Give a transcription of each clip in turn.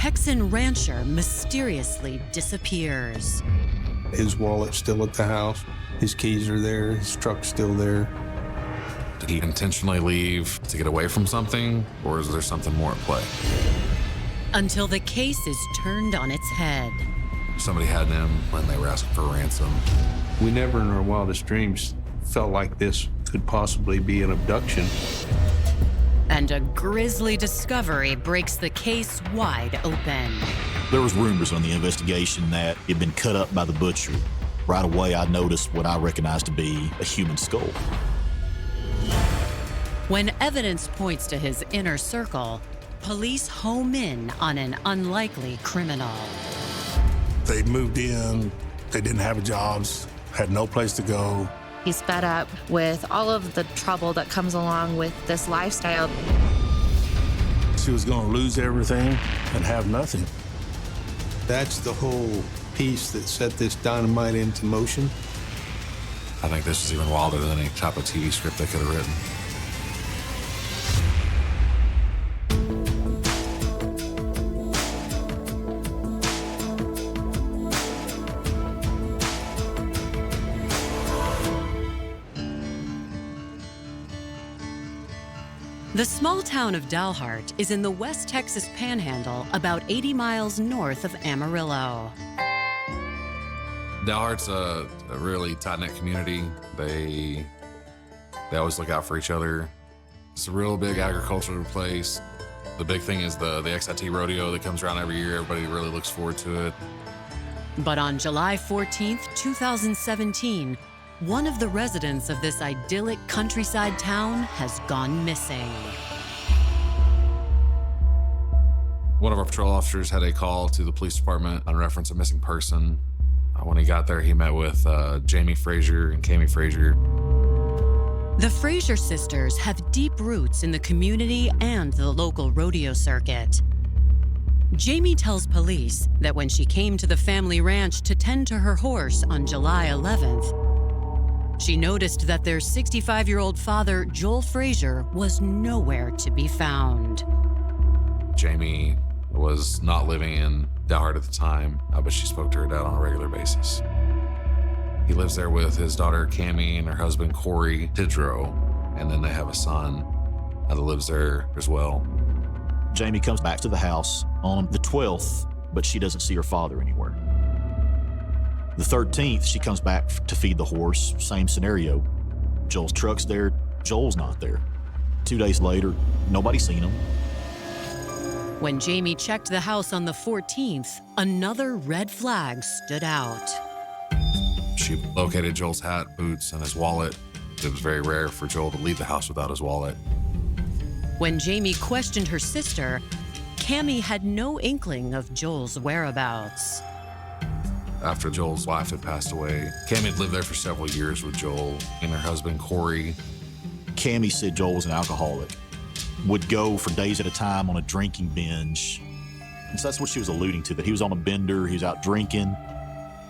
Hickson rancher mysteriously disappears. His wallet's still at the house. His keys are there. His truck's still there. Did he intentionally leave to get away from something, or is there something more at play? Until the case is turned on its head. Somebody had him when they were asking for ransom. We never in our wildest dreams felt like this could possibly be an abduction. And a grisly discovery breaks the case wide open. There was rumors on the investigation that he'd been cut up by the butcher. Right away, I noticed what I recognized to be a human skull. When evidence points to his inner circle, police home in on an unlikely criminal. They moved in, they didn't have jobs, had no place to go. He's fed up with all of the trouble that comes along with this lifestyle. She was gonna lose everything and have nothing. That's the whole piece that set this dynamite into motion. I think this is even wilder than any type of TV script they could have written. The small town of Dalhart is in the West Texas Panhandle, about 80 miles north of Amarillo. Dalhart's a really tight-knit community. They always look out for each other. It's a real big agricultural place. The big thing is the XIT rodeo that comes around every year. Everybody really looks forward to it. But on July 14th, 2017, one of the residents of this idyllic countryside town has gone missing. One of our patrol officers had a call to the police department on reference a missing person. When he got there, he met with jhene Frazier and Camilla Frazier. The Frazier sisters have deep roots in the community and the local rodeo circuit. Jhene tells police that when she came to the family ranch to tend to her horse on July 11th, she noticed that their 65-year-old father, Joel Frazier, was nowhere to be found. Jhene was not living in Dalhart at the time, but she spoke to her dad on a regular basis. He lives there with his daughter, Cammy, and her husband, Corey Tidrow, and then they have a son that lives there as well. Jhene comes back to the house on the 12th, but she doesn't see her father anywhere. The 13th, she comes back to feed the horse, same scenario. Joel's truck's there, Joel's not there. 2 days later, nobody's seen him. When Jhene checked the house on the 14th, another red flag stood out. She located Joel's hat, boots, and his wallet. It was very rare for Joel to leave the house without his wallet. When Jhene questioned her sister, Cammy had no inkling of Joel's whereabouts. After Joel's wife had passed away, Cammy had lived there for several years with Joel and her husband, Corey. Cammy said Joel was an alcoholic, would go for days at a time on a drinking binge. And so that's what she was alluding to, that he was on a bender, he was out drinking.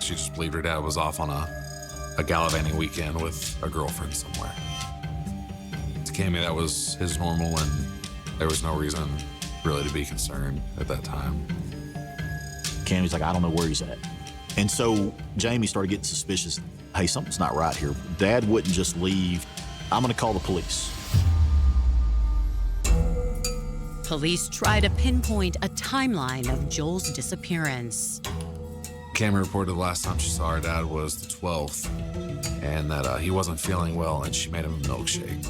She just believed her dad was off on a gallivanting weekend with a girlfriend somewhere. To Cammy, that was his normal, and there was no reason really to be concerned at that time. Cammy's like, I don't know where he's at. And so Jhene started getting suspicious. Hey, something's not right here. Dad wouldn't just leave. I'm gonna call the police. Police try to pinpoint a timeline of Joel's disappearance. Cammy reported the last time she saw her dad was the 12th, and that he wasn't feeling well, and she made him a milkshake.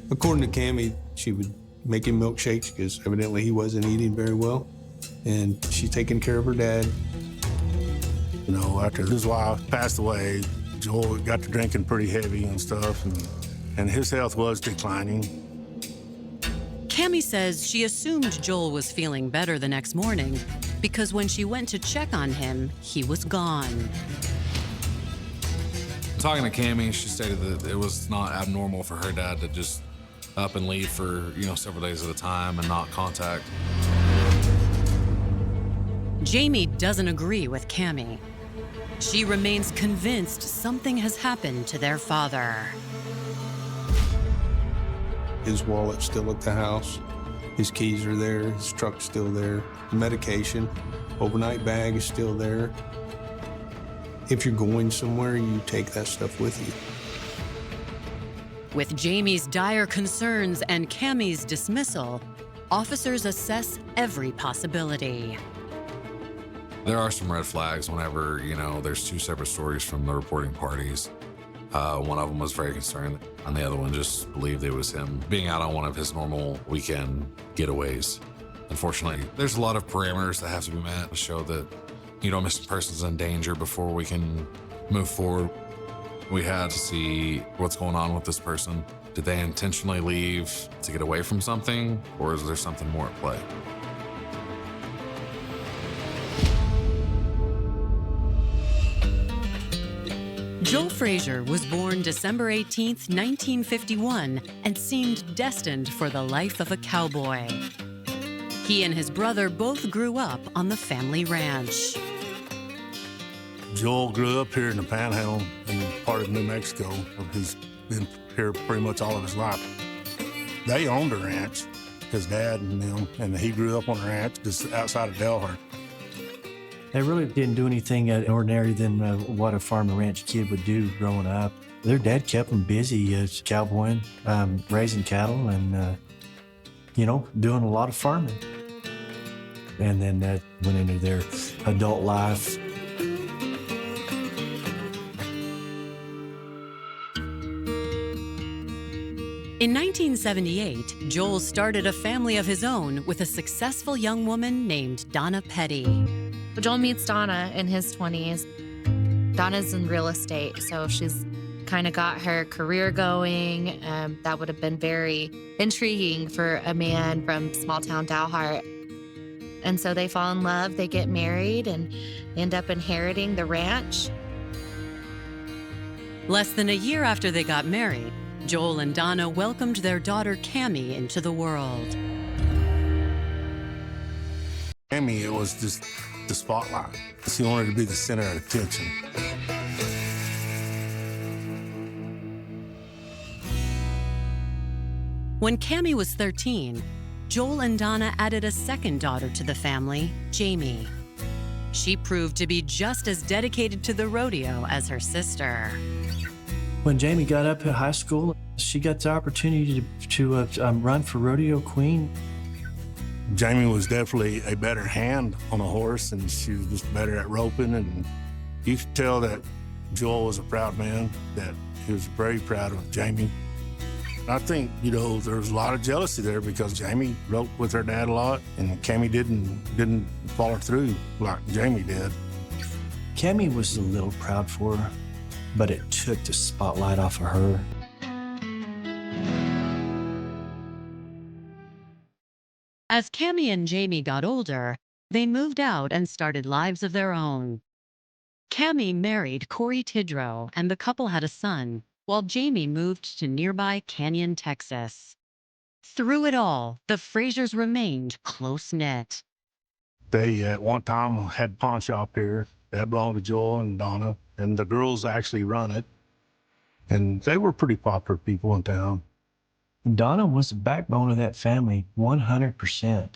According to Cammy, she would make him milkshakes because evidently he wasn't eating very well, and she's taking care of her dad. You know, after his wife passed away, Joel got to drinking pretty heavy and stuff, and his health was declining. Cammy says she assumed Joel was feeling better the next morning because when she went to check on him, he was gone. Talking to Cammy, she stated that it was not abnormal for her dad to just up and leave for, several days at a time and not contact. Jhene doesn't agree with Cammy. She remains convinced something has happened to their father. His wallet's still at the house. His keys are there, his truck's still there, medication, overnight bag is still there. If you're going somewhere, you take that stuff with you. With Jamie's dire concerns and Cammie's dismissal, officers assess every possibility. There are some red flags whenever, there's two separate stories from the reporting parties. One of them was very concerned, and the other one just believed it was him being out on one of his normal weekend getaways. Unfortunately, there's a lot of parameters that have to be met to show that, missing person's in danger before we can move forward. We had to see what's going on with this person. Did they intentionally leave to get away from something, or is there something more at play? Joel Frazier was born December 18, 1951, and seemed destined for the life of a cowboy. He and his brother both grew up on the family ranch. Joel grew up here in the Panhandle in part of New Mexico. He's been here pretty much all of his life. They owned a ranch, his dad and them, and he grew up on a ranch just outside of Delaware. They really didn't do anything ordinary than what a farm and ranch kid would do growing up. Their dad kept them busy as cowboying, raising cattle, and doing a lot of farming. And then that went into their adult life. In 1978, Joel started a family of his own with a successful young woman named Donna Petty. Joel meets Donna in his 20s. Donna's in real estate, so she's kind of got her career going. That would have been very intriguing for a man from small town Dalhart. And so they fall in love, they get married, and end up inheriting the ranch. Less than a year after they got married, Joel and Donna welcomed their daughter Cammie into the world. Cammie, it was just the spotlight. She wanted to be the center of attention. When Cammie was 13, Joel and Donna added a second daughter to the family, Jamie. She proved to be just as dedicated to the rodeo as her sister. When Jamie got up at high school, she got the opportunity to run for rodeo queen. Jamie was definitely a better hand on a horse, and she was just better at roping. And you could tell that Joel was a proud man, that he was very proud of Jamie. I think, there was a lot of jealousy there because Jamie roped with her dad a lot, and Cammie didn't follow through like Jamie did. Cammie was a little proud for her, but it took the spotlight off of her. As Cammie and Jamie got older, they moved out and started lives of their own. Cammie married Corey Tidrow, and the couple had a son, while Jamie moved to nearby Canyon, Texas. Through it all, the Fraziers remained close-knit. They, at one time, had a pawn shop here. That belonged to Joel and Donna, and the girls actually run it. And they were pretty popular people in town. Donna was the backbone of that family, 100%.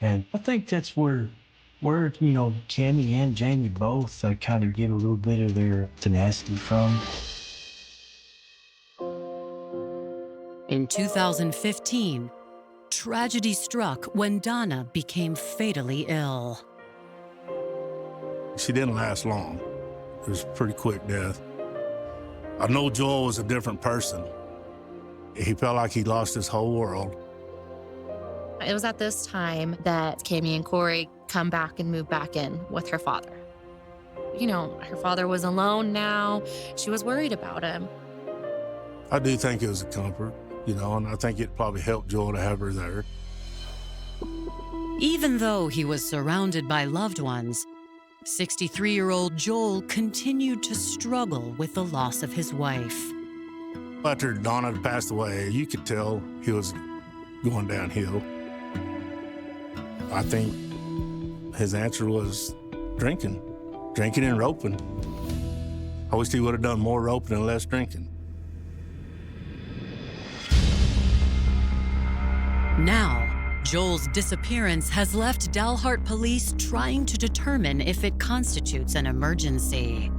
And I think that's where Cammie and Jamie both kind of get a little bit of their tenacity from. In 2015, tragedy struck when Donna became fatally ill. She didn't last long. It was a pretty quick death. I know Joel was a different person. He felt like he lost his whole world. It was at this time that Cammie and Corey come back and move back in with her father. Her father was alone now. She was worried about him. I do think it was a comfort, and I think it probably helped Joel to have her there. Even though he was surrounded by loved ones, 63-year-old Joel continued to struggle with the loss of his wife. After Donna had passed away, you could tell he was going downhill. I think his answer was drinking and roping. I wish he would have done more roping and less drinking. Now, Joel's disappearance has left Dalhart police trying to determine if it constitutes an emergency.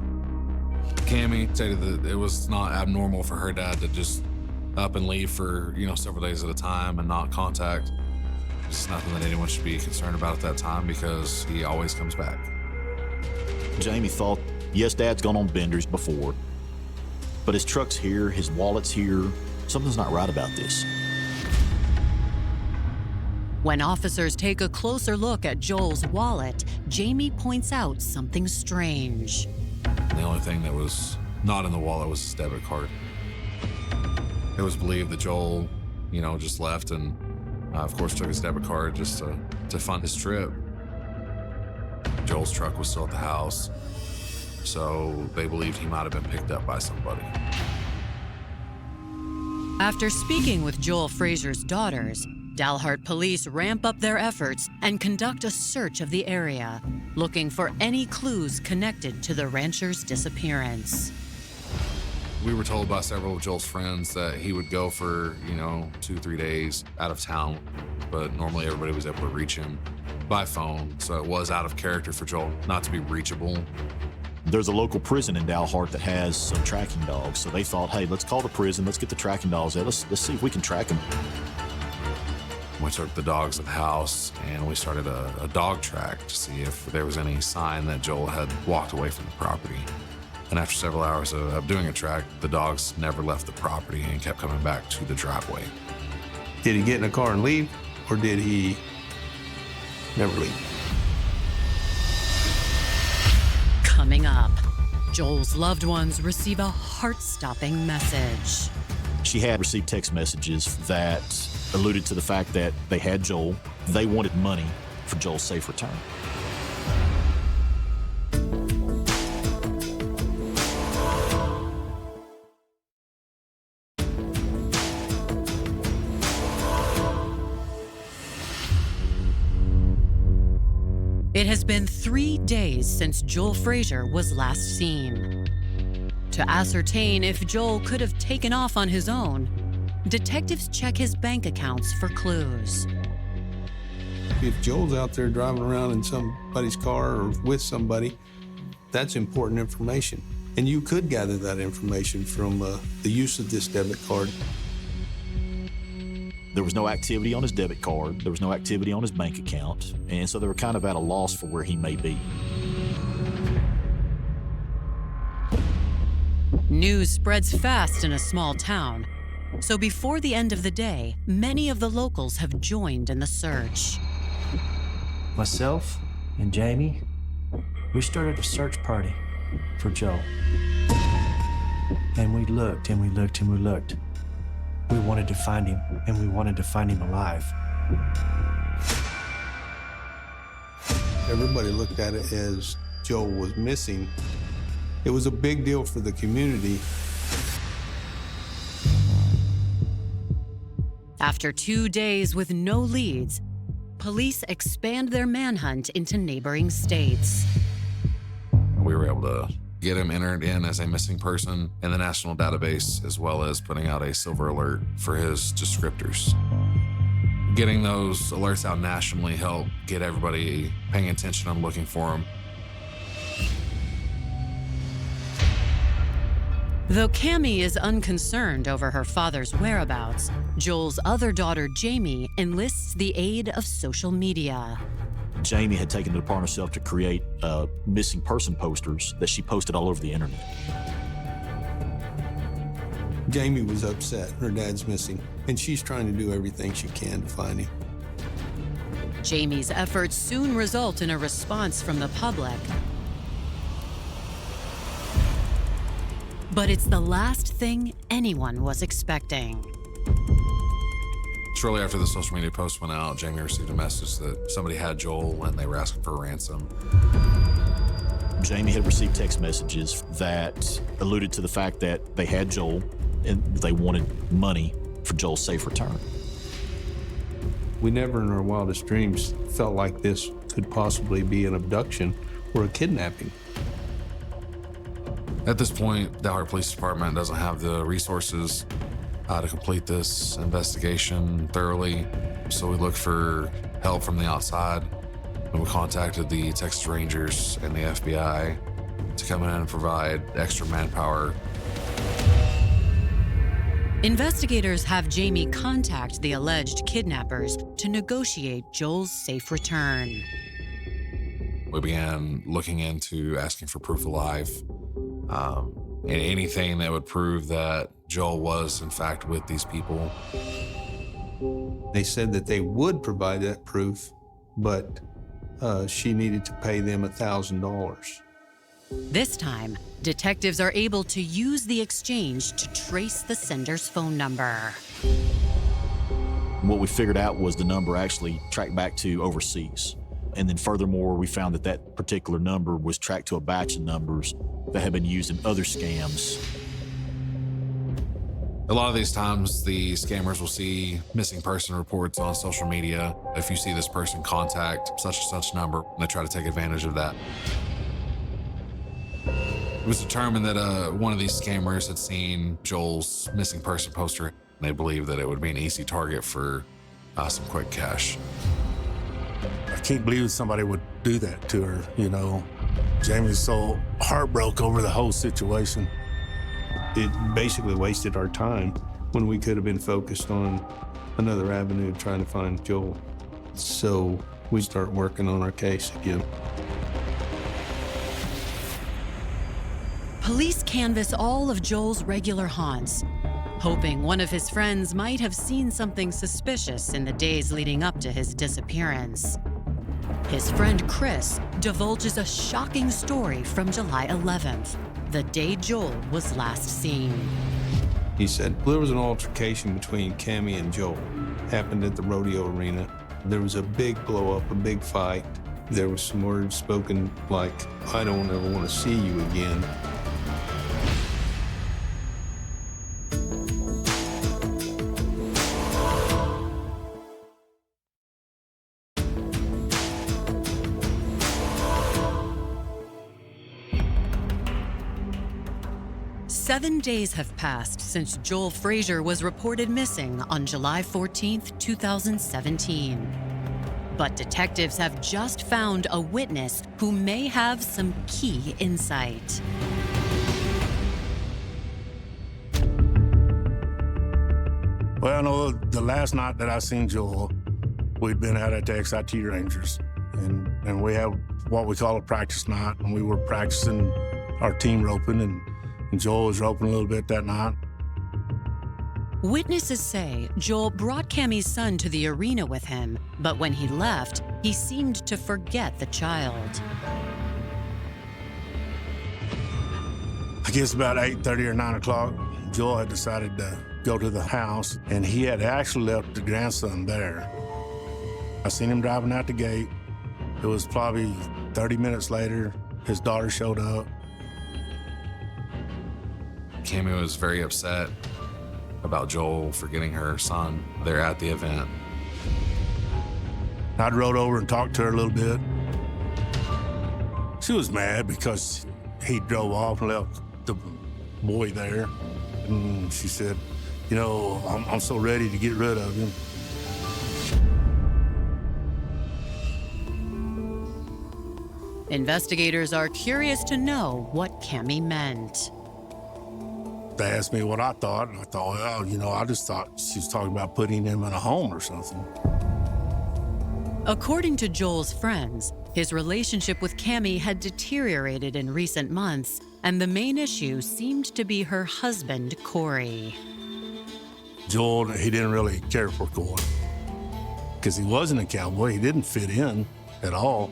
Cammy stated that it was not abnormal for her dad to just up and leave for, several days at a time and not contact. It's nothing that anyone should be concerned about at that time because he always comes back. Jamie thought, yes, Dad's gone on benders before, but his truck's here, his wallet's here. Something's not right about this. When officers take a closer look at Joel's wallet, Jamie points out something strange. The only thing that was not in the wallet was his debit card. It was believed that Joel, just left and, of course, took his debit card just to fund his trip. Joel's truck was still at the house, so they believed he might have been picked up by somebody. After speaking with Joel Frazier's daughters, Dalhart police ramp up their efforts and conduct a search of the area, looking for any clues connected to the rancher's disappearance. We were told by several of Joel's friends that he would go for, 2-3 days out of town, but normally everybody was able to reach him by phone, so it was out of character for Joel not to be reachable. There's a local prison in Dalhart that has some tracking dogs, so they thought, hey, let's call the prison, let's get the tracking dogs there, let's see if we can track him. We took the dogs to the house and we started a dog track to see if there was any sign that Joel had walked away from the property. And after several hours of doing a track, the dogs never left the property and kept coming back to the driveway. Did he get in a car and leave, or did he never leave? Coming up, Joel's loved ones receive a heart-stopping message. She had received text messages that alluded to the fact that they had Joel. They wanted money for Joel's safe return. It has been 3 days since Joel Frazier was last seen. To ascertain if Joel could have taken off on his own, detectives check his bank accounts for clues. If Joel's out there driving around in somebody's car or with somebody, that's important information. And you could gather that information from the use of this debit card. There was no activity on his debit card. There was no activity on his bank account. And so they were kind of at a loss for where he may be. News spreads fast in a small town. So before the end of the day, many of the locals have joined in the search. Myself and Jamie, we started a search party for Joel. And we looked and we looked and we looked. We wanted to find him, and we wanted to find him alive. Everybody looked at it as Joel was missing. It was a big deal for the community. After 2 days with no leads, police expand their manhunt into neighboring states. We were able to get him entered in as a missing person in the national database, as well as putting out a silver alert for his descriptors. Getting those alerts out nationally helped get everybody paying attention and looking for him. Though Cammy is unconcerned over her father's whereabouts, Joel's other daughter, Jamie, enlists the aid of social media. Jamie had taken it upon herself to create missing person posters that she posted all over the internet. Jamie was upset. Her dad's missing, and she's trying to do everything she can to find him. Jamie's efforts soon result in a response from the public. But it's the last thing anyone was expecting. Shortly after the social media post went out, Jamie received a message that somebody had Joel and they were asking for a ransom. Jamie had received text messages that alluded to the fact that they had Joel and they wanted money for Joel's safe return. We never in our wildest dreams felt like this could possibly be an abduction or a kidnapping. At this point, the Dalhart Police Department doesn't have the resources to complete this investigation thoroughly. So we looked for help from the outside, and we contacted the Texas Rangers and the FBI to come in and provide extra manpower. Investigators have Jamie contact the alleged kidnappers to negotiate Joel's safe return. We began looking into asking for proof of life, and anything that would prove that Joel was in fact with these people. They said that they would provide that proof, but she needed to pay them $1,000. This time, detectives are able to use the exchange to trace the sender's phone number. What we figured out was the number actually tracked back to overseas. And then furthermore, we found that that particular number was tracked to a batch of numbers that had been used in other scams. A lot of these times, the scammers will see missing person reports on social media. If you see this person, contact such and such number, and they try to take advantage of that. It was determined that one of these scammers had seen Joel's missing person poster, and they believed that it would be an easy target for some quick cash. I can't believe somebody would do that to her, you know. Jamie's so heartbroken over the whole situation. It basically wasted our time when we could have been focused on another avenue trying to find Joel. So we start working on our case again. Police canvass all of Joel's regular haunts, hoping one of his friends might have seen something suspicious in the days leading up to his disappearance. His friend Chris divulges a shocking story from July 11th, the day Joel was last seen. He said there was an altercation between Cammy and Joel. Happened at the rodeo arena. There was a big blow up, a big fight. There was some words spoken like, "I don't ever want to see you again." Seven days have passed since Joel Frazier was reported missing on July 14th, 2017. But detectives have just found a witness who may have some key insight. Well, I know the last night that I seen Joel, we'd been out at the XIT Rangers, and we have what we call a practice night, and we were practicing our team roping, and Joel was roping a little bit that night. Witnesses say Joel brought Cammy's son to the arena with him, but when he left, he seemed to forget the child. I guess about 8:30 or 9 o'clock, Joel had decided to go to the house, and he had actually left the grandson there. I seen him driving out the gate. It was probably 30 minutes later, his daughter showed up. Cammy was very upset about Joel forgetting her son there at the event. I'd rode over and talked to her a little bit. She was mad because he drove off and left the boy there. And she said, you know, I'm so ready to get rid of him. Investigators are curious to know what Cammy meant. They asked me what I thought, and I thought, well, you know, I just thought she was talking about putting him in a home or something. According to Joel's friends, his relationship with Cammy had deteriorated in recent months, and the main issue seemed to be her husband, Corey. Joel, he didn't really care for Corey because he wasn't a cowboy. He didn't fit in at all.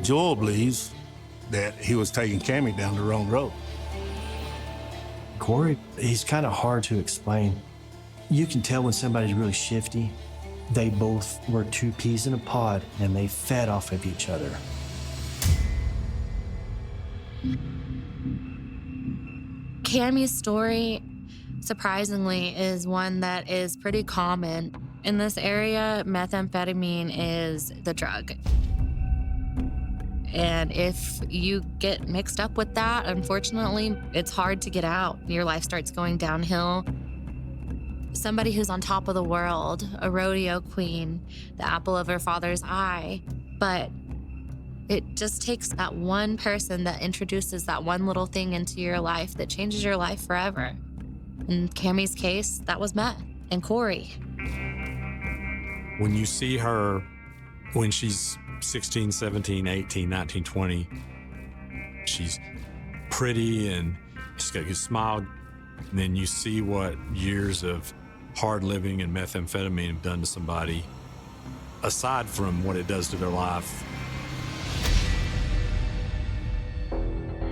Joel believes that he was taking Cammy down the wrong road. Corey, he's kind of hard to explain. You can tell when somebody's really shifty. They both were two peas in a pod, and they fed off of each other. Cammy's story, surprisingly, is one that is pretty common. In this area, methamphetamine is the drug. And if you get mixed up with that, unfortunately, it's hard to get out. Your life starts going downhill. somebody who's on top of the world, a rodeo queen, the apple of her father's eye. But it just takes that one person that introduces that one little thing into your life that changes your life forever. In Cammie's case, that was meth and Corey. When you see her when she's 16, 17, 18, 19, 20, she's pretty and she's got a good smile. And then you see what years of hard living and methamphetamine have done to somebody, aside from what it does to their life.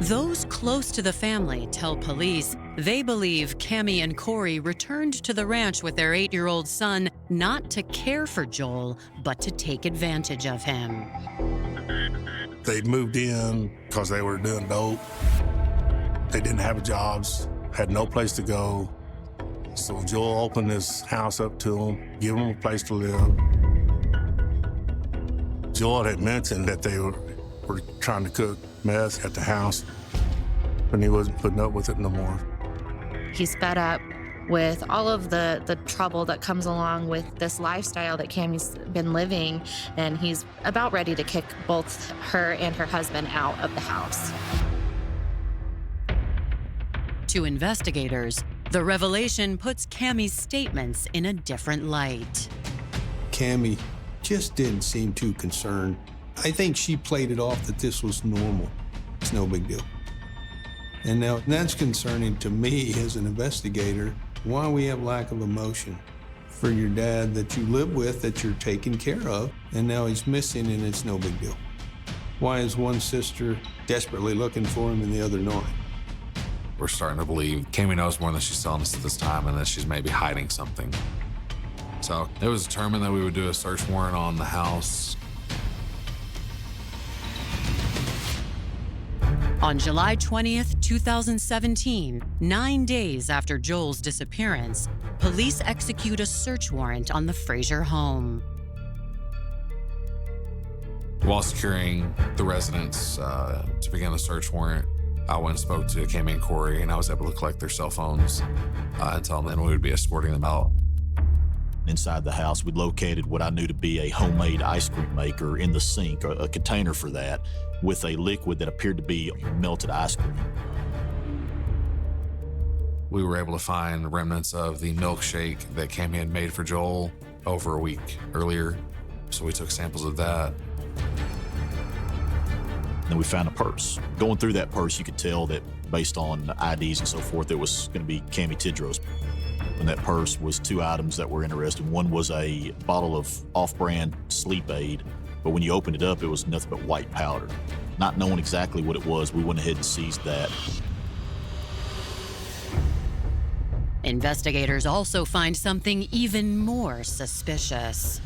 Those close to the family tell police they believe Cammie and Corey returned to the ranch with their 8-year-old son not to care for Joel, but to take advantage of him. They'd moved in because they were doing dope. They didn't have jobs, had no place to go. So Joel opened his house up to them, give them a place to live. Joel had mentioned that they were trying to cook meth at the house, and he wasn't putting up with it no more. He's fed up with all of the trouble that comes along with this lifestyle that Cammie's been living, and he's about ready to kick both her and her husband out of the house. To investigators, the revelation puts Cammie's statements in a different light. Cammie just didn't seem too concerned. I think she played it off that this was normal. It's no big deal. And now that's concerning to me as an investigator, why we have lack of emotion for your dad that you live with, that you're taking care of, and now he's missing and it's no big deal. Why is one sister desperately looking for him and the other not? We're starting to believe Cammie knows more than she's telling us at this time and that she's maybe hiding something. So it was determined that we would do a search warrant on the house. On July 20th, 2017, 9 days after Joel's disappearance, police execute a search warrant on the Frazier home. While securing the residence to begin the search warrant, I went and spoke to Cammie and Corey, and I was able to collect their cell phones and tell them then we would be escorting them out. Inside the house, we located what I knew to be a homemade ice cream maker in the sink, a container for that, with a liquid that appeared to be melted ice cream. We were able to find remnants of the milkshake that Cammie had made for Joel over a week earlier, so we took samples of that. Then we found a purse. Going through that purse, you could tell that based on IDs and so forth, it was going to be Cammie Tidrow's. In that purse was 2 items that were interesting. One was a bottle of off-brand sleep aid, but when you opened it up, it was nothing but white powder. Not knowing exactly what it was, we went ahead and seized that. Investigators also find something even more suspicious.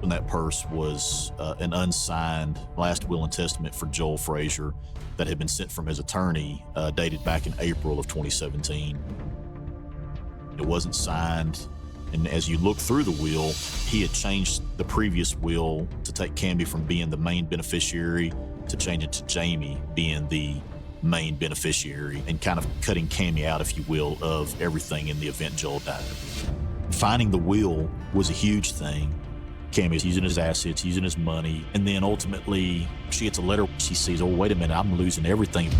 In that purse was an unsigned last will and testament for Joel Frazier that had been sent from his attorney, dated back in April of 2017. It wasn't signed, and as you look through the will, he had changed the previous will to take Cammie from being the main beneficiary to change it to Jamie being the main beneficiary and kind of cutting Cammie out, if you will, of everything in the event Joel died. Finding the will was a huge thing. Cammie's using his assets, using his money, and then ultimately she gets a letter. She sees, oh, wait a minute, I'm losing everything.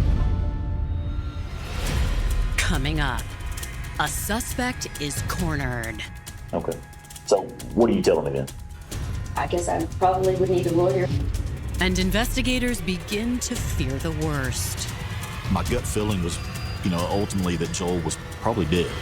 Coming up, a suspect is cornered. Okay. So what are you telling me then? I guess I probably would need a lawyer. And investigators begin to fear the worst. My gut feeling was, ultimately that Joel was probably dead.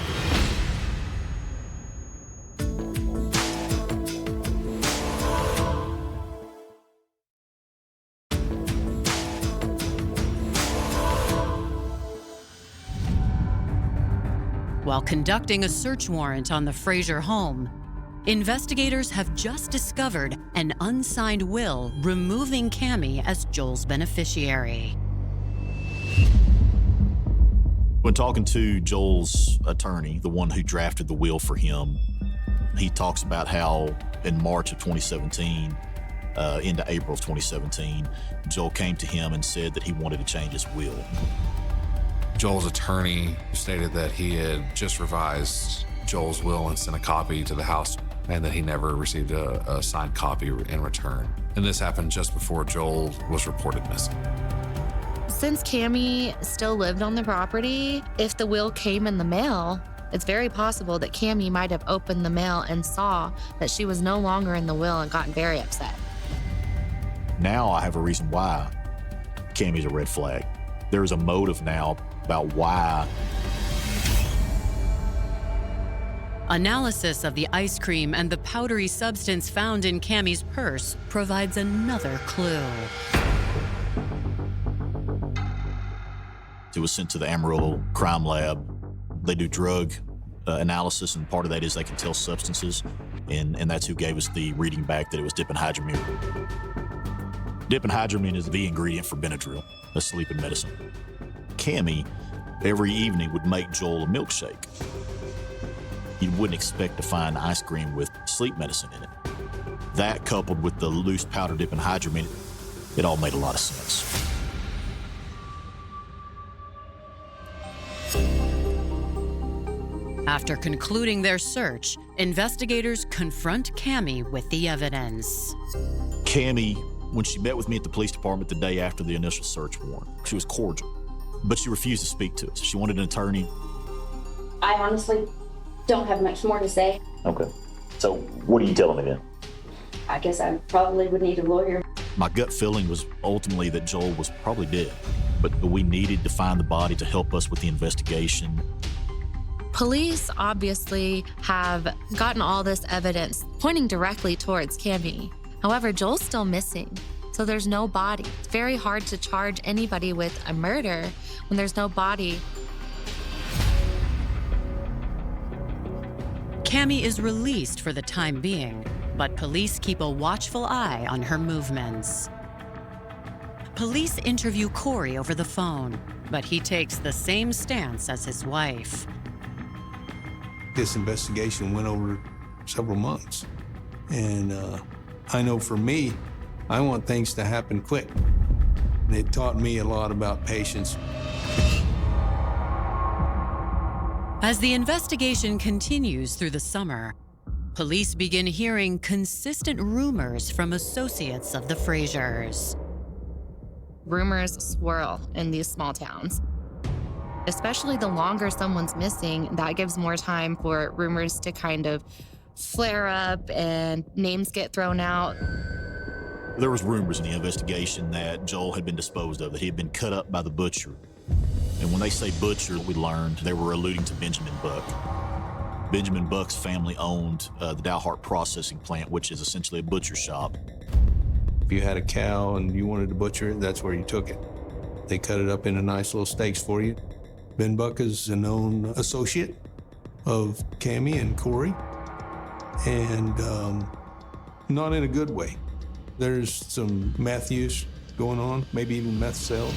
While conducting a search warrant on the Frazier home, investigators have just discovered an unsigned will removing Cammie as Joel's beneficiary. When talking to Joel's attorney, the one who drafted the will for him, he talks about how in March of 2017, into April of 2017, Joel came to him and said that he wanted to change his will. Joel's attorney stated that he had just revised Joel's will and sent a copy to the house, and that he never received a signed copy in return. And this happened just before Joel was reported missing. Since Cammie still lived on the property, if the will came in the mail, it's very possible that Cammie might have opened the mail and saw that she was no longer in the will and gotten very upset. Now I have a reason why Cammie's a red flag. There is a motive now about why. Analysis of the ice cream and the powdery substance found in Cammie's purse provides another clue. It was sent to the Amarillo Crime Lab. They do drug analysis, and part of that is they can tell substances, and that's who gave us the reading back that it was diphenhydramine. Diphenhydramine is the ingredient for Benadryl, a sleeping medicine. Cammie, every evening, would make Joel a milkshake. You wouldn't expect to find ice cream with sleep medicine in it. That, coupled with the loose powder diphenhydramine, it all made a lot of sense. After concluding their search, investigators confront Cammie with the evidence. Cammie, when she met with me at the police department the day after the initial search warrant, she was cordial, but she refused to speak to us. She wanted an attorney. I honestly don't have much more to say. Okay. So what are you telling me then? I guess I probably would need a lawyer. My gut feeling was ultimately that Joel was probably dead, but we needed to find the body to help us with the investigation. Police obviously have gotten all this evidence pointing directly towards Cammie. However, Joel's still missing, so there's no body. It's very hard to charge anybody with a murder when there's no body. Cammie is released for the time being, but police keep a watchful eye on her movements. Police interview Corey over the phone, but he takes the same stance as his wife. This investigation went over several months. And I know for me, I want things to happen quick. It taught me a lot about patience. As the investigation continues through the summer, police begin hearing consistent rumors from associates of the Fraziers. Rumors swirl in these small towns. Especially the longer someone's missing, that gives more time for rumors to kind of flare up and names get thrown out. There was rumors in the investigation that Joel had been disposed of, that he had been cut up by the butcher. And when they say butcher, we learned they were alluding to Benjamin Buck. Benjamin Buck's family owned the Dalhart processing plant, which is essentially a butcher shop. If you had a cow and you wanted to butcher it, that's where you took it. They cut it up into nice little steaks for you. Ben Buck is a known associate of Cammie and Corey, and not in a good way. There's some meth use going on, maybe even meth sales.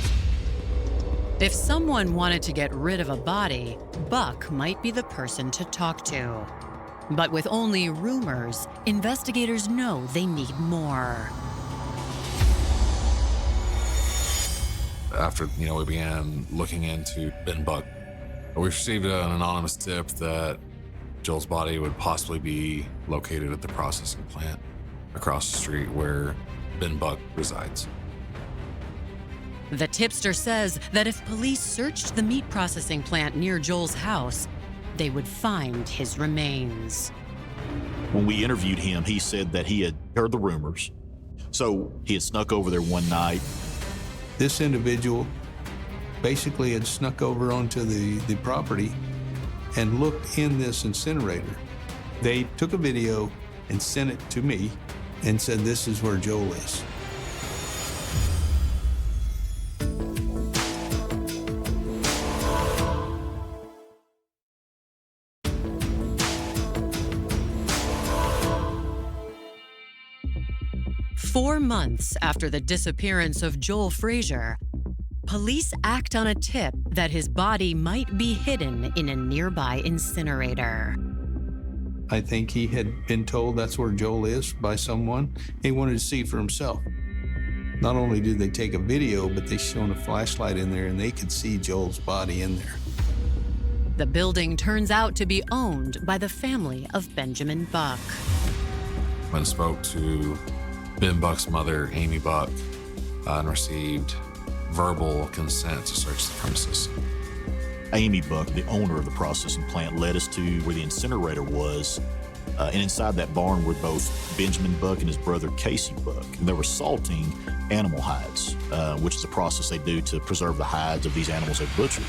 If someone wanted to get rid of a body, Buck might be the person to talk to. But with only rumors, investigators know they need more. After, we began looking into Ben Buck, we received an anonymous tip that Joel's body would possibly be located at the processing plant across the street where Ben Buck resides. The tipster says that if police searched the meat processing plant near Joel's house, they would find his remains. When we interviewed him, he said that he had heard the rumors. So he had snuck over there one night. This individual basically had snuck over onto the property and looked in this incinerator. They took a video and sent it to me and said, "This is where Joel is." "4 months after the disappearance of Joel Frazier, police act on a tip that his body might be hidden in a nearby incinerator. I think he had been told that's where Joel is by someone. He wanted to see for himself. Not only did they take a video, but they shone a flashlight in there and they could see Joel's body in there. The building turns out to be owned by the family of Benjamin Buck. When I spoke to Ben Buck's mother, Amy Buck, and received verbal consent to search the premises. Amy Buck, the owner of the processing plant, led us to where the incinerator was. And inside that barn were both Benjamin Buck and his brother Casey Buck. And they were salting animal hides, which is a process they do to preserve the hides of these animals they butchered.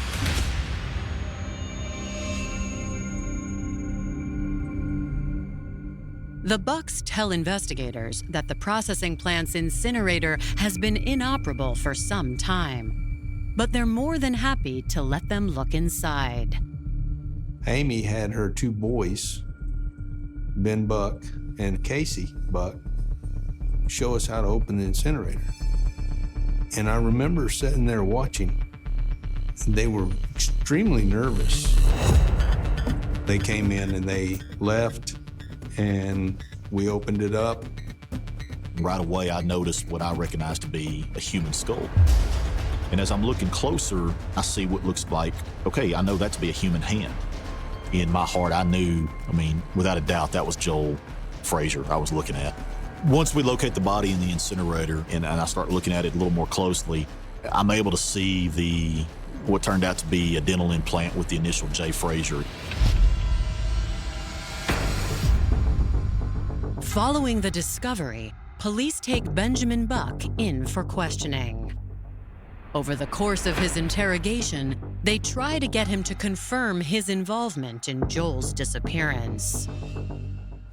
The Bucks tell investigators that the processing plant's incinerator has been inoperable for some time, but they're more than happy to let them look inside. Amy had her two boys, Ben Buck and Casey Buck, show us how to open the incinerator. And I remember sitting there watching. They were extremely nervous. They came in and they left, and we opened it up. Right away, I noticed what I recognized to be a human skull. And as I'm looking closer, I see what looks like, okay, I know that to be a human hand. In my heart, I knew, without a doubt, that was Joel Frazier I was looking at. Once we locate the body in the incinerator and I start looking at it a little more closely, I'm able to see what turned out to be a dental implant with the initial J. Frazier. Following the discovery, police take Benjamin Buck in for questioning. Over the course of his interrogation, they try to get him to confirm his involvement in Joel's disappearance.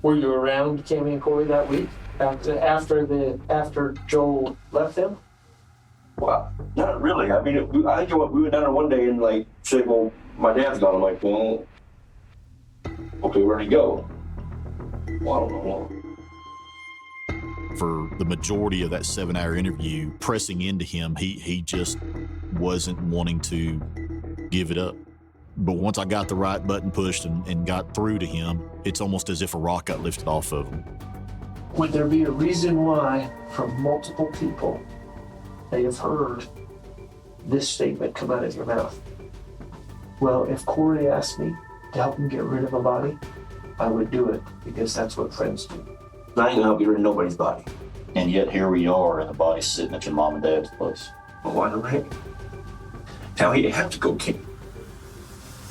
Were you around Cammy and Corey that week after Joel left them? Well, not really. I think we went down there one day and said, well, my dad's gone. I'm like, well, okay, where'd he go? Well, I don't know. For the majority of that 7-hour interview, pressing into him, he just wasn't wanting to give it up. But once I got the right button pushed and got through to him, it's almost as if a rock got lifted off of him. Would there be a reason why, from multiple people, they have heard this statement come out of your mouth? Well, if Corey asked me to help him get rid of a body, I would do it because that's what friends do. I ain't gonna help get rid of nobody's body. And yet here we are, and the body's sitting at your mom and dad's place. Well, why the heck? Now he'd have to go kick.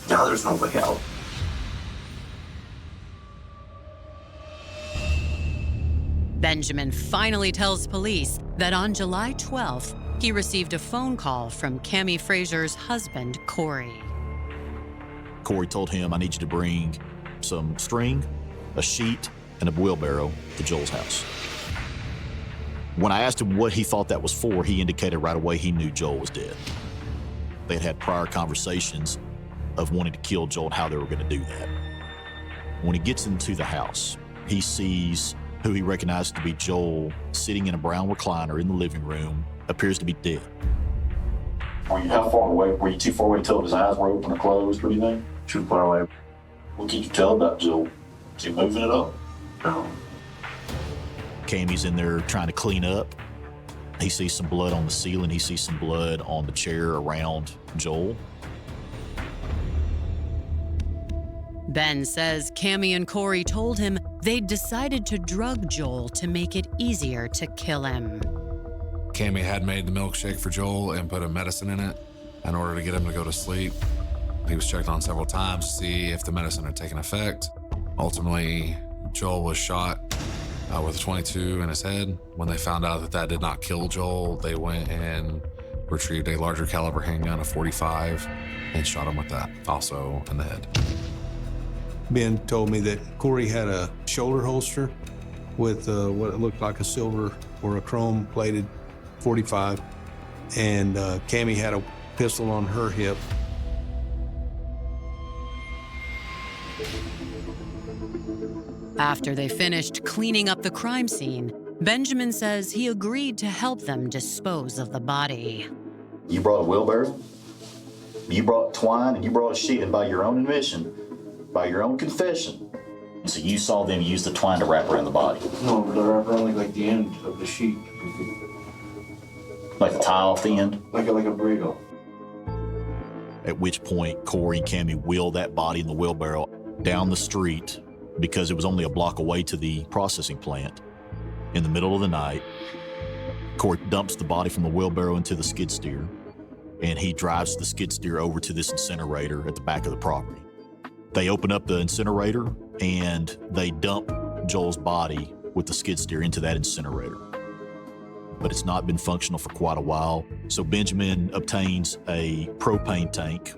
Now there's no way out. Benjamin finally tells police that on July 12th, he received a phone call from Cammy Frazier's husband, Corey. Corey told him, I need you to bring some string, a sheet, and a wheelbarrow to Joel's house. When I asked him what he thought that was for, he indicated right away he knew Joel was dead. They had prior conversations of wanting to kill Joel and how they were going to do that. When he gets into the house, he sees who he recognizes to be Joel sitting in a brown recliner in the living room, appears to be dead. How far away? Were you too far away to tell if his eyes were open or closed or anything? Too far away. What could you tell about Joel? Is he moving it up? No. Cammy's in there trying to clean up. He sees some blood on the ceiling. He sees some blood on the chair around Joel. Ben says Cammy and Corey told him they'd decided to drug Joel to make it easier to kill him. Cammy had made the milkshake for Joel and put a medicine in it in order to get him to go to sleep. He was checked on several times to see if the medicine had taken effect. Ultimately, Joel was shot with a .22 in his head. When they found out that that did not kill Joel, they went and retrieved a larger caliber handgun, a .45, and shot him with that, also in the head. Ben told me that Corey had a shoulder holster with what looked like a silver or a chrome-plated .45, and Cammy had a pistol on her hip. After they finished cleaning up the crime scene, Benjamin says he agreed to help them dispose of the body. You brought a wheelbarrow, you brought twine, and you brought a sheet, and by your own admission, by your own confession, so you saw them use the twine to wrap around the body. No, but I wrap around like the end of the sheet. Like a tie off the end? Like a burrito. At which point, Corey and Cammy wheeled that body in the wheelbarrow down the street because it was only a block away to the processing plant. In the middle of the night, Corey dumps the body from the wheelbarrow into the skid steer, and he drives the skid steer over to this incinerator at the back of the property. They open up the incinerator, and they dump Joel's body with the skid steer into that incinerator. But it's not been functional for quite a while. So Benjamin obtains a propane tank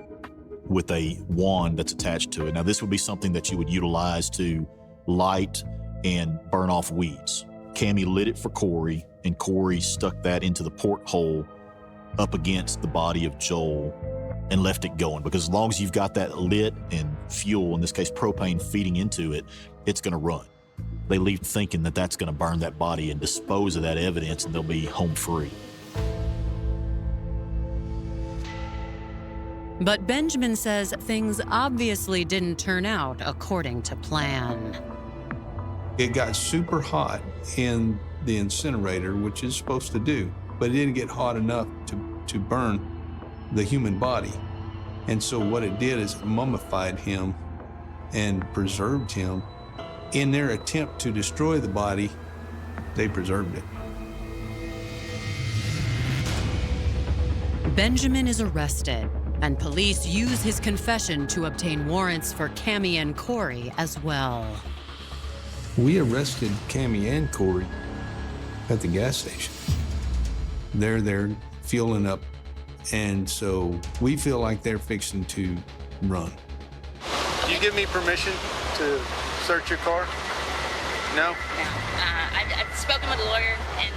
with a wand that's attached to it. Now, this would be something that you would utilize to light and burn off weeds. Cammy lit it for Corey, and Corey stuck that into the porthole up against the body of Joel and left it going. Because as long as you've got that lit and fuel, in this case propane, feeding into it, it's going to run. They leave thinking that that's going to burn that body and dispose of that evidence, and they'll be home free. But Benjamin says things obviously didn't turn out according to plan. It got super hot in the incinerator, which it's supposed to do, but it didn't get hot enough to burn the human body. And so what it did is it mummified him and preserved him. In their attempt to destroy the body, they preserved it. Benjamin is arrested, and police use his confession to obtain warrants for Cammy and Corey as well. We arrested Cammy and Corey at the gas station. They're there fueling up, and so we feel like they're fixing to run. Do you give me permission to search your car? No? No. I've spoken with a lawyer, and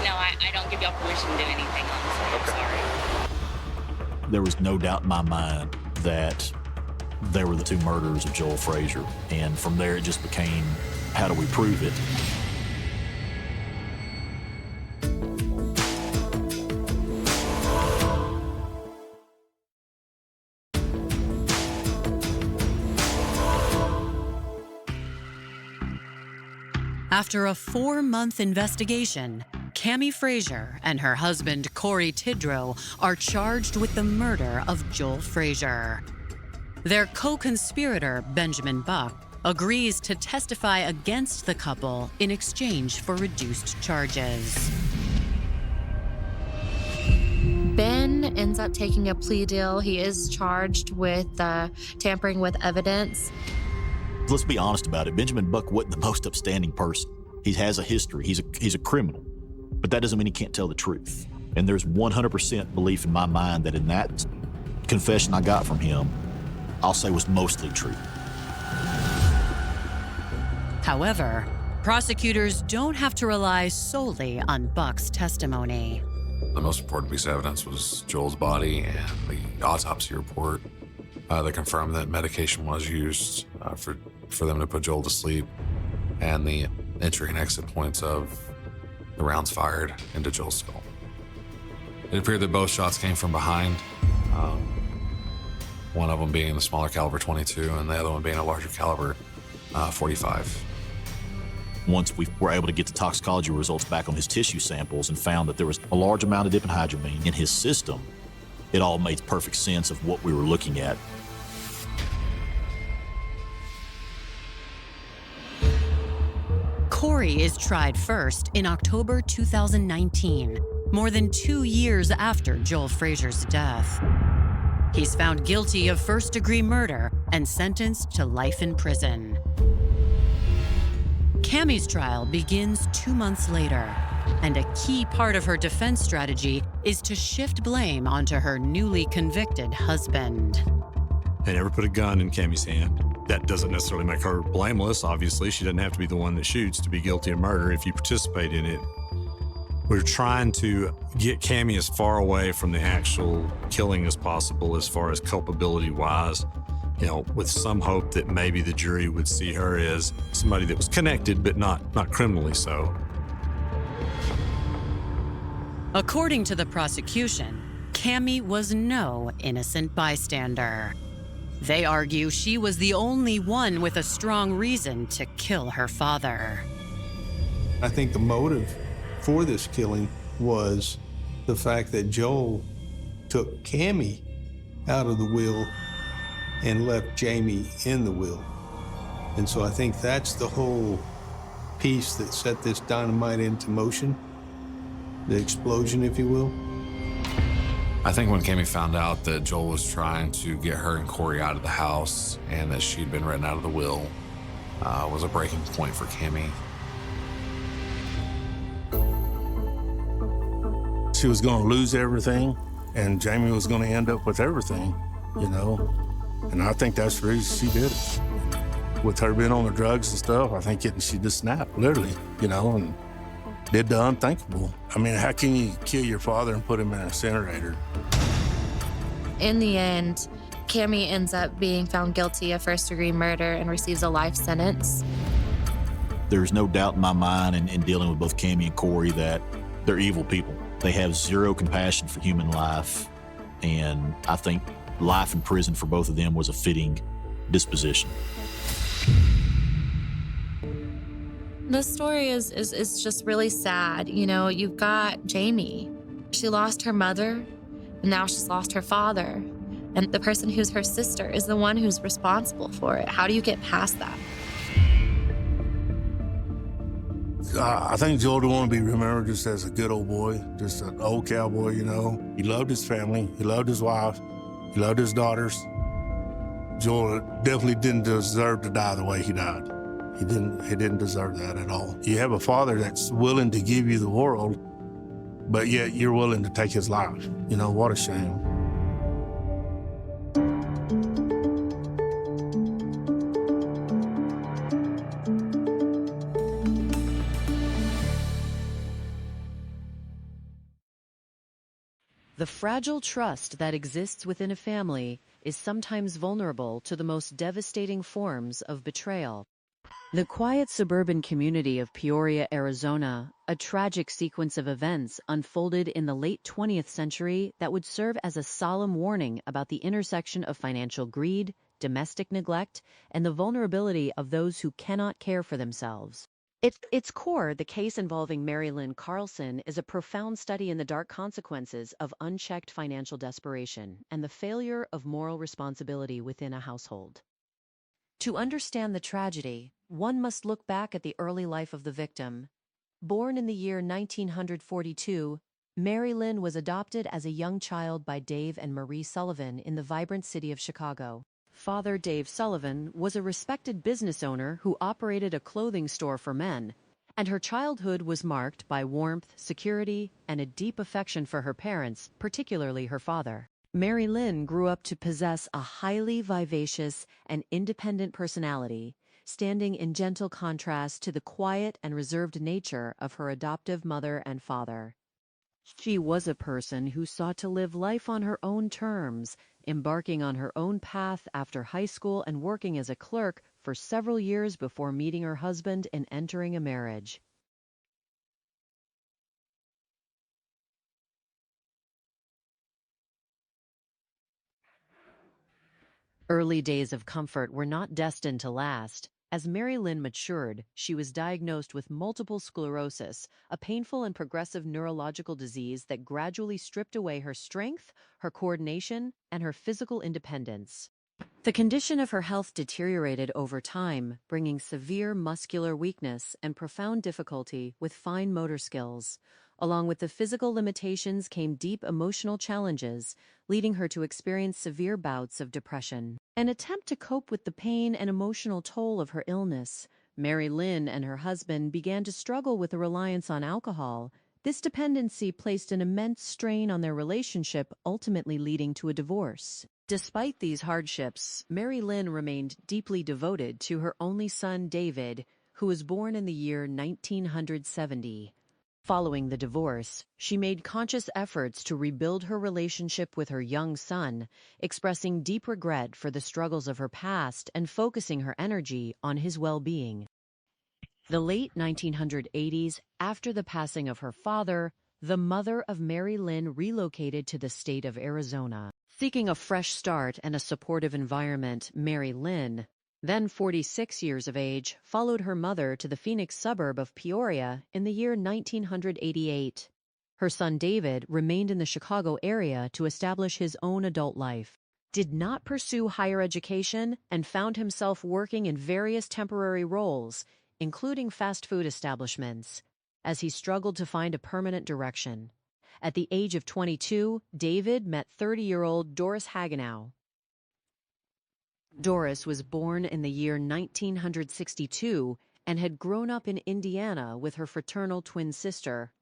no, I don't give y'all permission to do anything, honestly. Okay. I'm sorry. There was no doubt in my mind that they were the two murderers of Joel Frazier. And from there, it just became, how do we prove it? After a 4-month investigation, Cammy Frazier and her husband Corey Tidrow are charged with the murder of Joel Frazier. Their co-conspirator, Benjamin Buck, agrees to testify against the couple in exchange for reduced charges. Ben ends up taking a plea deal. He is charged with tampering with evidence. Let's be honest about it. Benjamin Buck wasn't the most upstanding person. He has a history. He's a criminal. But that doesn't mean he can't tell the truth. And there's 100% belief in my mind that in that confession I got from him, I'll say was mostly true. However, prosecutors don't have to rely solely on Buck's testimony. The most important piece of evidence was Joel's body and the autopsy report that confirmed that medication was used for them to put Joel to sleep, and the entry and exit points of the rounds fired into Joel's skull. It appeared that both shots came from behind, one of them being the smaller caliber .22 and the other one being a larger caliber .45. Once we were able to get the toxicology results back on his tissue samples and found that there was a large amount of diphenhydramine in his system, it all made perfect sense of what we were looking at. Corey is tried first in October 2019, more than 2 years after Joel Frazier's death. He's found guilty of first-degree murder and sentenced to life in prison. Cammy's trial begins 2 months later, and a key part of her defense strategy is to shift blame onto her newly convicted husband. They never put a gun in Cammy's hand. That doesn't necessarily make her blameless, obviously. She doesn't have to be the one that shoots to be guilty of murder if you participate in it. We're trying to get Cammy as far away from the actual killing as possible as far as culpability-wise, with some hope that maybe the jury would see her as somebody that was connected, but not criminally so. According to the prosecution, Cammy was no innocent bystander. They argue she was the only one with a strong reason to kill her father. I think the motive for this killing was the fact that Joel took Cammie out of the will and left Jamie in the will. And so I think that's the whole piece that set this dynamite into motion, the explosion, if you will. I think when Cammie found out that Joel was trying to get her and Corey out of the house and that she'd been written out of the will, was a breaking point for Cammie. She was going to lose everything, and Jamie was going to end up with everything, you know? And I think that's the reason she did it. With her being on the drugs and stuff, I think she just snapped, literally, you know, and did the unthinkable. I mean, how can you kill your father and put him in an incinerator? In the end, Cammie ends up being found guilty of first-degree murder and receives a life sentence. There's no doubt in my mind in dealing with both Cammie and Corey that they're evil people. They have zero compassion for human life, and I think life in prison for both of them was a fitting disposition. The story is just really sad. You know, you've got Jamie. She lost her mother, and now she's lost her father. And the person who's her sister is the one who's responsible for it. How do you get past that? I think Joel didn't want to be remembered just as a good old boy, just an old cowboy, you know. He loved his family, he loved his wife, he loved his daughters. Joel definitely didn't deserve to die the way he died. He didn't deserve that at all. You have a father that's willing to give you the world, but yet you're willing to take his life. You know, what a shame. The fragile trust that exists within a family is sometimes vulnerable to the most devastating forms of betrayal. The quiet suburban community of Peoria, Arizona, a tragic sequence of events unfolded in the late 20th century that would serve as a solemn warning about the intersection of financial greed, domestic neglect, and the vulnerability of those who cannot care for themselves. At its core, the case involving Mary Lynn Carlson is a profound study in the dark consequences of unchecked financial desperation and the failure of moral responsibility within a household. To understand the tragedy, one must look back at the early life of the victim. Born in the year 1942, Mary Lynn was adopted as a young child by Dave and Marie Sullivan in the vibrant city of Chicago. Father Dave Sullivan was a respected business owner who operated a clothing store for men, and her childhood was marked by warmth, security, and a deep affection for her parents, particularly her father. Mary Lynn grew up to possess a highly vivacious and independent personality, standing in gentle contrast to the quiet and reserved nature of her adoptive mother and father. She was a person who sought to live life on her own terms, embarking on her own path after high school and working as a clerk for several years before meeting her husband and entering a marriage. Early days of comfort were not destined to last. As Mary Lynn matured, she was diagnosed with multiple sclerosis, a painful and progressive neurological disease that gradually stripped away her strength, her coordination, and her physical independence. The condition of her health deteriorated over time, bringing severe muscular weakness and profound difficulty with fine motor skills. Along with the physical limitations came deep emotional challenges, leading her to experience severe bouts of depression. An attempt to cope with the pain and emotional toll of her illness, Mary Lynn and her husband began to struggle with a reliance on alcohol. This dependency placed an immense strain on their relationship, ultimately leading to a divorce. Despite these hardships, Mary Lynn remained deeply devoted to her only son, David, who was born in the year 1970. Following the divorce, she made conscious efforts to rebuild her relationship with her young son, expressing deep regret for the struggles of her past and focusing her energy on his well-being. The late 1980s, after the passing of her father, the mother of Mary Lynn relocated to the state of Arizona. Seeking a fresh start and a supportive environment, Mary Lynn, then 46 years of age, followed her mother to the Phoenix suburb of Peoria in the year 1988. Her son David remained in the Chicago area to establish his own adult life, did not pursue higher education, and found himself working in various temporary roles, including fast food establishments, as he struggled to find a permanent direction. At the age of 22, David met 30-year-old Doris Hagenau. Doris was born in the year 1962 and had grown up in Indiana with her fraternal twin sister.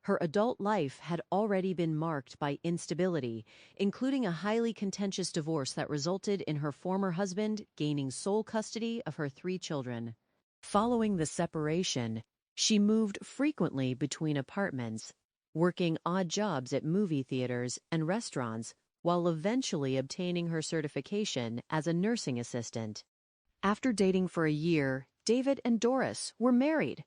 Her adult life had already been marked by instability, including a highly contentious divorce that resulted in her former husband gaining sole custody of her 3 children. Following the separation, she moved frequently between apartments, working odd jobs at movie theaters and restaurants, while eventually obtaining her certification as a nursing assistant. After dating for a year, David and Doris were married.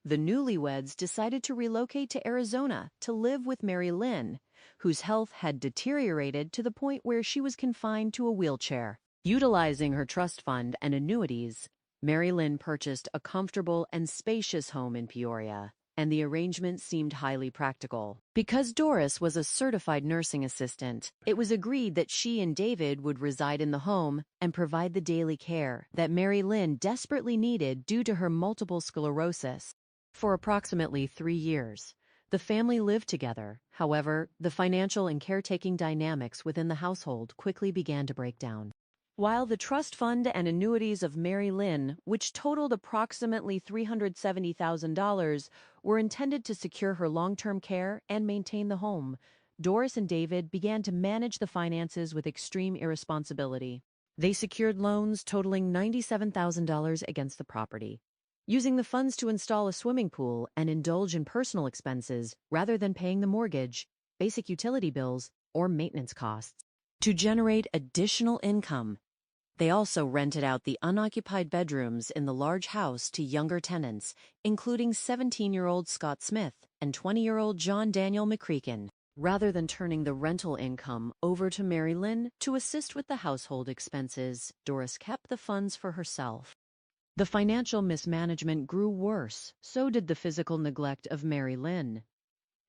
The newlyweds decided to relocate to Arizona to live with Mary Lynn, whose health had deteriorated to the point where she was confined to a wheelchair. Utilizing her trust fund and annuities, Mary Lynn purchased a comfortable and spacious home in Peoria, and the arrangement seemed highly practical. Because Doris was a certified nursing assistant, it was agreed that she and David would reside in the home and provide the daily care that Mary Lynn desperately needed due to her multiple sclerosis. For approximately 3 years, the family lived together. However, the financial and caretaking dynamics within the household quickly began to break down. While the trust fund and annuities of Mary Lynn, which totaled approximately $370,000, were intended to secure her long-term care and maintain the home, Doris and David began to manage the finances with extreme irresponsibility. They secured loans totaling $97,000 against the property, using the funds to install a swimming pool and indulge in personal expenses rather than paying the mortgage, basic utility bills, or maintenance costs. To generate additional income, they also rented out the unoccupied bedrooms in the large house to younger tenants, including 17-year-old Scott Smith and 20-year-old John Daniel McCreakin. Rather than turning the rental income over to Mary Lynn to assist with the household expenses, Doris kept the funds for herself. The financial mismanagement grew worse, so did the physical neglect of Mary Lynn.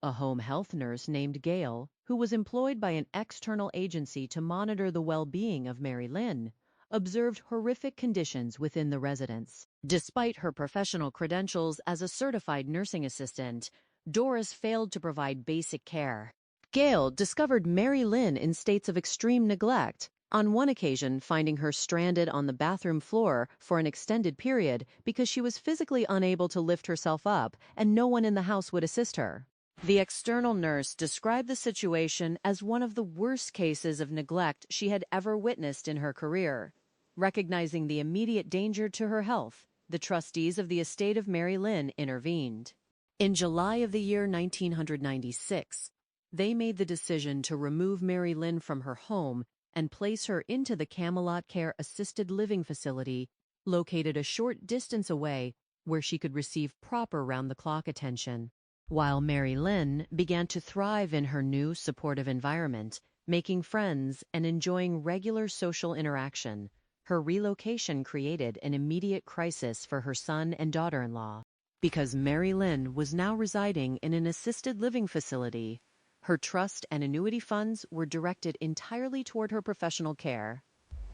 A home health nurse named Gail, who was employed by an external agency to monitor the well-being of Mary Lynn, observed horrific conditions within the residence. Despite her professional credentials as a certified nursing assistant, Doris failed to provide basic care. Gail discovered Mary Lynn in states of extreme neglect, on one occasion finding her stranded on the bathroom floor for an extended period because she was physically unable to lift herself up and no one in the house would assist her. The external nurse described the situation as one of the worst cases of neglect she had ever witnessed in her career. Recognizing the immediate danger to her health, the trustees of the estate of Mary Lynn intervened. In July of the year 1996, they made the decision to remove Mary Lynn from her home and place her into the Camelot Care Assisted Living Facility, located a short distance away, where she could receive proper round-the-clock attention. While Mary Lynn began to thrive in her new supportive environment, making friends and enjoying regular social interaction, her relocation created an immediate crisis for her son and daughter-in-law. Because Mary Lynn was now residing in an assisted living facility, her trust and annuity funds were directed entirely toward her professional care.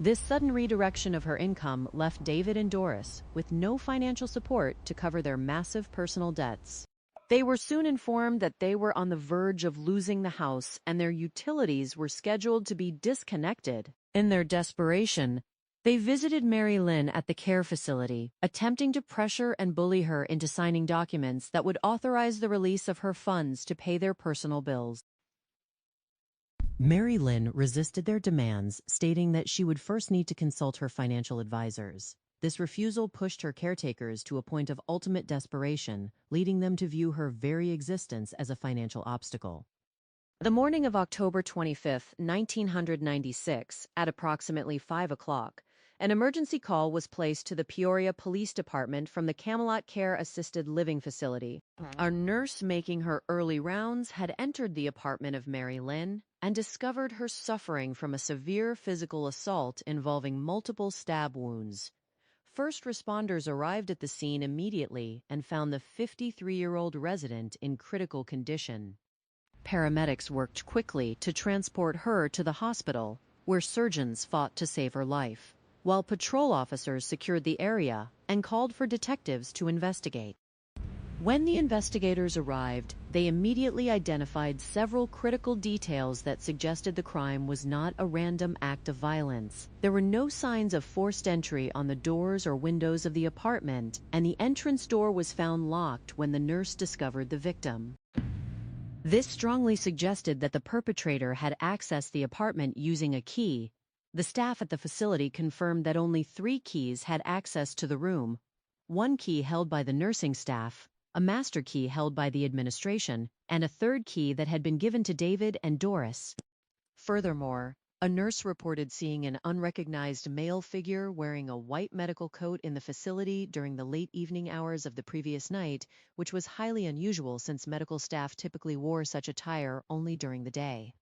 This sudden redirection of her income left David and Doris with no financial support to cover their massive personal debts. They were soon informed that they were on the verge of losing the house and their utilities were scheduled to be disconnected. In their desperation, they visited Mary Lynn at the care facility, attempting to pressure and bully her into signing documents that would authorize the release of her funds to pay their personal bills. Mary Lynn resisted their demands, stating that she would first need to consult her financial advisors. This refusal pushed her caretakers to a point of ultimate desperation, leading them to view her very existence as a financial obstacle. The morning of October 25, 1996, at approximately 5 o'clock, an emergency call was placed to the Peoria Police Department from the Camelot Care Assisted Living Facility. A nurse making her early rounds had entered the apartment of Mary Lynn and discovered her suffering from a severe physical assault involving multiple stab wounds. First responders arrived at the scene immediately and found the 53-year-old resident in critical condition. paramedics worked quickly to transport her to the hospital, where surgeons fought to save her life, while patrol officers secured the area and called for detectives to investigate. When the investigators arrived, they immediately identified several critical details that suggested the crime was not a random act of violence. There were no signs of forced entry on the doors or windows of the apartment, and the entrance door was found locked when the nurse discovered the victim. This strongly suggested that the perpetrator had accessed the apartment using a key. The staff at the facility confirmed that only 3 keys had access to the room: 1 key held by the nursing staff, a master key held by the administration, and a 3rd key that had been given to David and Doris. Furthermore, a nurse reported seeing an unrecognized male figure wearing a white medical coat in the facility during the late evening hours of the previous night, which was highly unusual since medical staff typically wore such attire only during the day.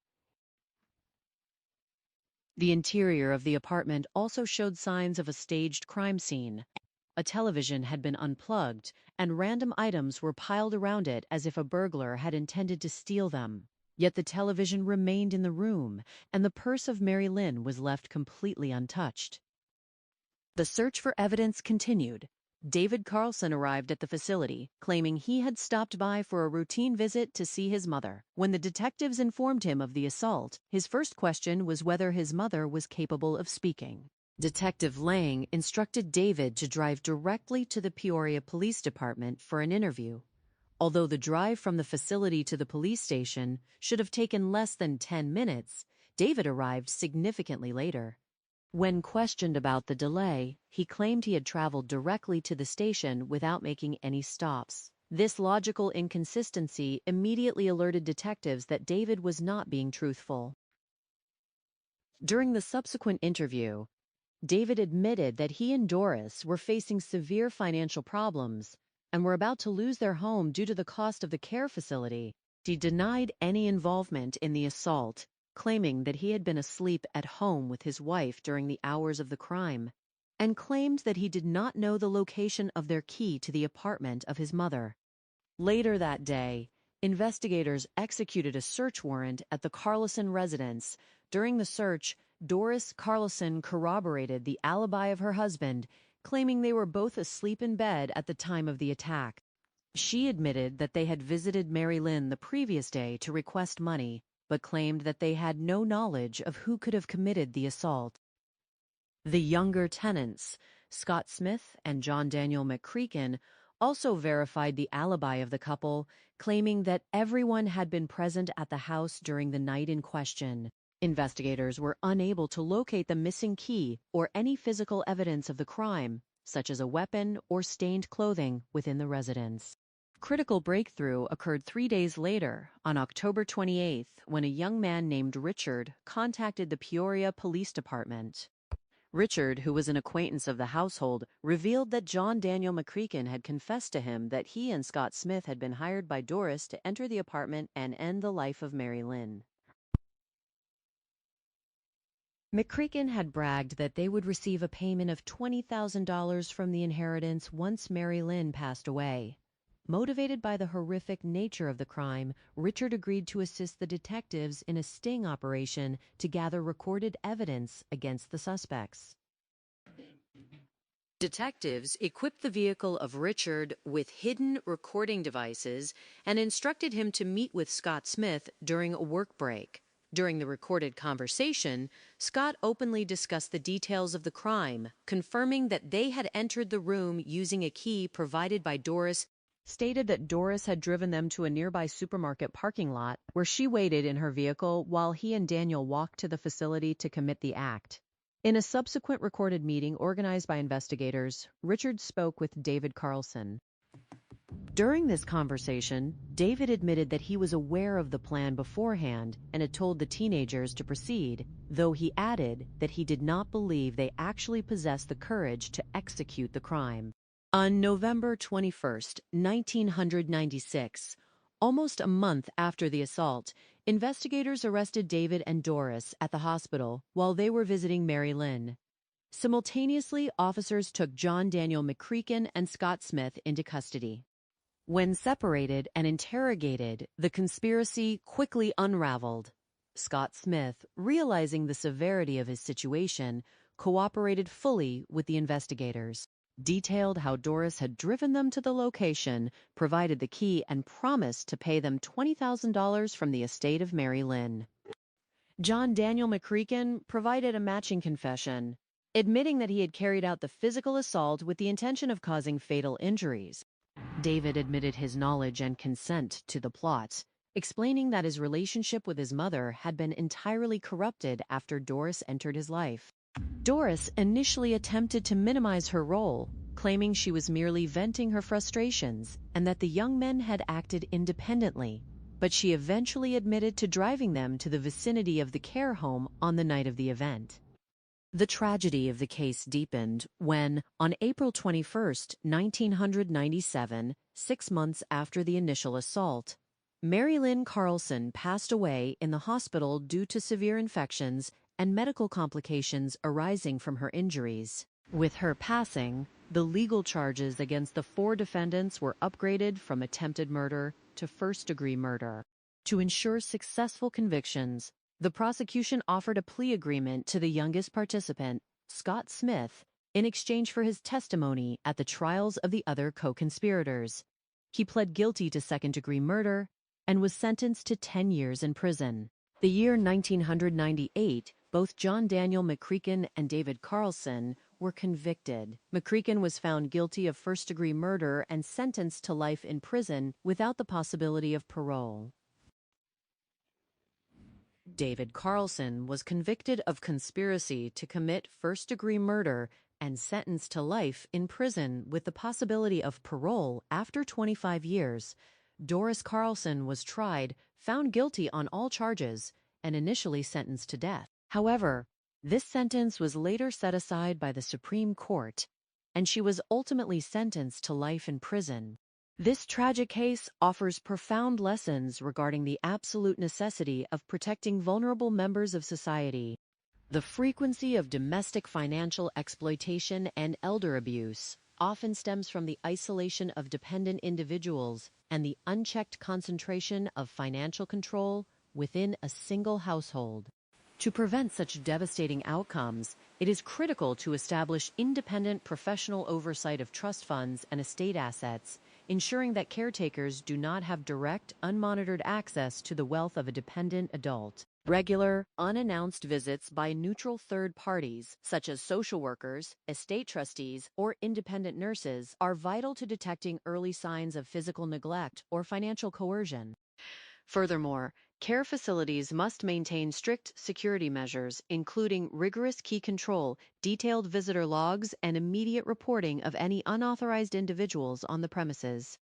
The interior of the apartment also showed signs of a staged crime scene. A television had been unplugged, and random items were piled around it as if a burglar had intended to steal them. Yet the television remained in the room, and the purse of Mary Lynn was left completely untouched. The search for evidence continued. David Carlson arrived at the facility, claiming he had stopped by for a routine visit to see his mother. When the detectives informed him of the assault, his first question was whether his mother was capable of speaking. Detective Lang instructed David to drive directly to the Peoria Police Department for an interview. Although the drive from the facility to the police station should have taken less than 10 minutes, David arrived significantly later. When questioned about the delay, he claimed he had traveled directly to the station without making any stops. This logical inconsistency immediately alerted detectives that David was not being truthful. During the subsequent interview, David admitted that he and Doris were facing severe financial problems and were about to lose their home due to the cost of the care facility. He denied any involvement in the assault, claiming that he had been asleep at home with his wife during the hours of the crime, and claimed that he did not know the location of their key to the apartment of his mother. Later that day, investigators executed a search warrant at the Carlson residence. During the search, Doris Carlson corroborated the alibi of her husband, claiming they were both asleep in bed at the time of the attack. She admitted that they had visited Mary Lynn the previous day to request money, but claimed that they had no knowledge of who could have committed the assault. The younger tenants, Scott Smith and John Daniel McCreakin, also verified the alibi of the couple, claiming that everyone had been present at the house during the night in question. Investigators were unable to locate the missing key or any physical evidence of the crime, such as a weapon or stained clothing, within the residence. Critical breakthrough occurred 3 days later, on October 28th, when a young man named Richard contacted the Peoria Police Department. Richard, who was an acquaintance of the household, revealed that John Daniel McCreakin had confessed to him that he and Scott Smith had been hired by Doris to enter the apartment and end the life of Mary Lynn. McCreakin had bragged that they would receive a payment of $20,000 from the inheritance once Mary Lynn passed away. Motivated by the horrific nature of the crime, Richard agreed to assist the detectives in a sting operation to gather recorded evidence against the suspects. Detectives equipped the vehicle of Richard with hidden recording devices and instructed him to meet with Scott Smith during a work break. During the recorded conversation, Scott openly discussed the details of the crime, confirming that they had entered the room using a key provided by Doris, stated that Doris had driven them to a nearby supermarket parking lot where she waited in her vehicle while he and Daniel walked to the facility to commit the act. In a subsequent recorded meeting organized by investigators, Richard spoke with David Carlson. During this conversation, David admitted that he was aware of the plan beforehand and had told the teenagers to proceed, though he added that he did not believe they actually possessed the courage to execute the crime. On November 21, 1996, almost a month after the assault, investigators arrested David and Doris at the hospital while they were visiting Mary Lynn. Simultaneously, officers took John Daniel McCreakin and Scott Smith into custody. When separated and interrogated, the conspiracy quickly unraveled. Scott Smith, realizing the severity of his situation, cooperated fully with the investigators, detailed how Doris had driven them to the location, provided the key, and promised to pay them $20,000 from the estate of Mary Lynn. John Daniel McCreakin provided a matching confession, admitting that he had carried out the physical assault with the intention of causing fatal injuries. David admitted his knowledge and consent to the plot, explaining that his relationship with his mother had been entirely corrupted after Doris entered his life. Doris initially attempted to minimize her role, claiming she was merely venting her frustrations and that the young men had acted independently, but she eventually admitted to driving them to the vicinity of the care home on the night of the event. The tragedy of the case deepened when, on April 21, 1997, 6 months after the initial assault, Mary Lynn Carlson passed away in the hospital due to severe infections and medical complications arising from her injuries. With her passing, the legal charges against the 4 defendants were upgraded from attempted murder to first-degree murder. To ensure successful convictions, the prosecution offered a plea agreement to the youngest participant, Scott Smith, in exchange for his testimony at the trials of the other co-conspirators. He pled guilty to second-degree murder and was sentenced to 10 years in prison. The year 1998, both John Daniel McCreakin and David Carlson were convicted. McCreakin was found guilty of first-degree murder and sentenced to life in prison without the possibility of parole. David Carlson was convicted of conspiracy to commit first-degree murder and sentenced to life in prison with the possibility of parole after 25 years. Doris Carlson was tried, found guilty on all charges, and initially sentenced to death. However, this sentence was later set aside by the Supreme Court, and she was ultimately sentenced to life in prison. This tragic case offers profound lessons regarding the absolute necessity of protecting vulnerable members of society. The frequency of domestic financial exploitation and elder abuse often stems from the isolation of dependent individuals and the unchecked concentration of financial control within a single household. To prevent such devastating outcomes, it is critical to establish independent professional oversight of trust funds and estate assets, ensuring that caretakers do not have direct, unmonitored access to the wealth of a dependent adult. Regular, unannounced visits by neutral third parties, such as social workers, estate trustees, or independent nurses, are vital to detecting early signs of physical neglect or financial coercion. Furthermore, care facilities must maintain strict security measures, including rigorous key control, detailed visitor logs, and immediate reporting of any unauthorized individuals on the premises.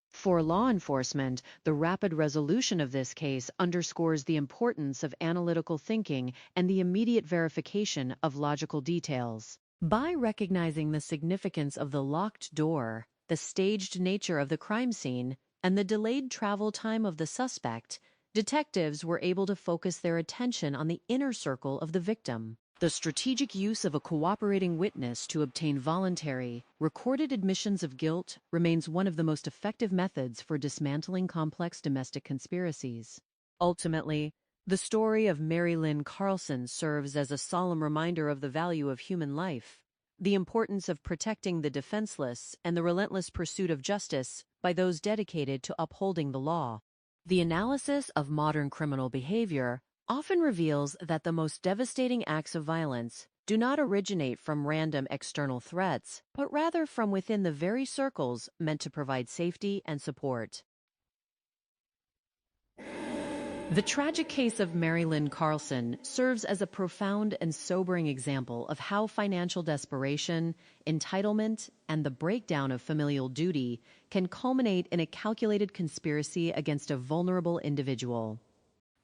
For law enforcement, the rapid resolution of this case underscores the importance of analytical thinking and the immediate verification of logical details. By recognizing the significance of the locked door, the staged nature of the crime scene, and the delayed travel time of the suspect, detectives were able to focus their attention on the inner circle of the victim. The strategic use of a cooperating witness to obtain voluntary, recorded admissions of guilt remains one of the most effective methods for dismantling complex domestic conspiracies. Ultimately, the story of Mary Lynn Carlson serves as a solemn reminder of the value of human life, the importance of protecting the defenseless, and the relentless pursuit of justice by those dedicated to upholding the law. The analysis of modern criminal behavior often reveals that the most devastating acts of violence do not originate from random external threats, but rather from within the very circles meant to provide safety and support. The tragic case of Mary Lynn Carlson serves as a profound and sobering example of how financial desperation, entitlement, and the breakdown of familial duty can culminate in a calculated conspiracy against a vulnerable individual.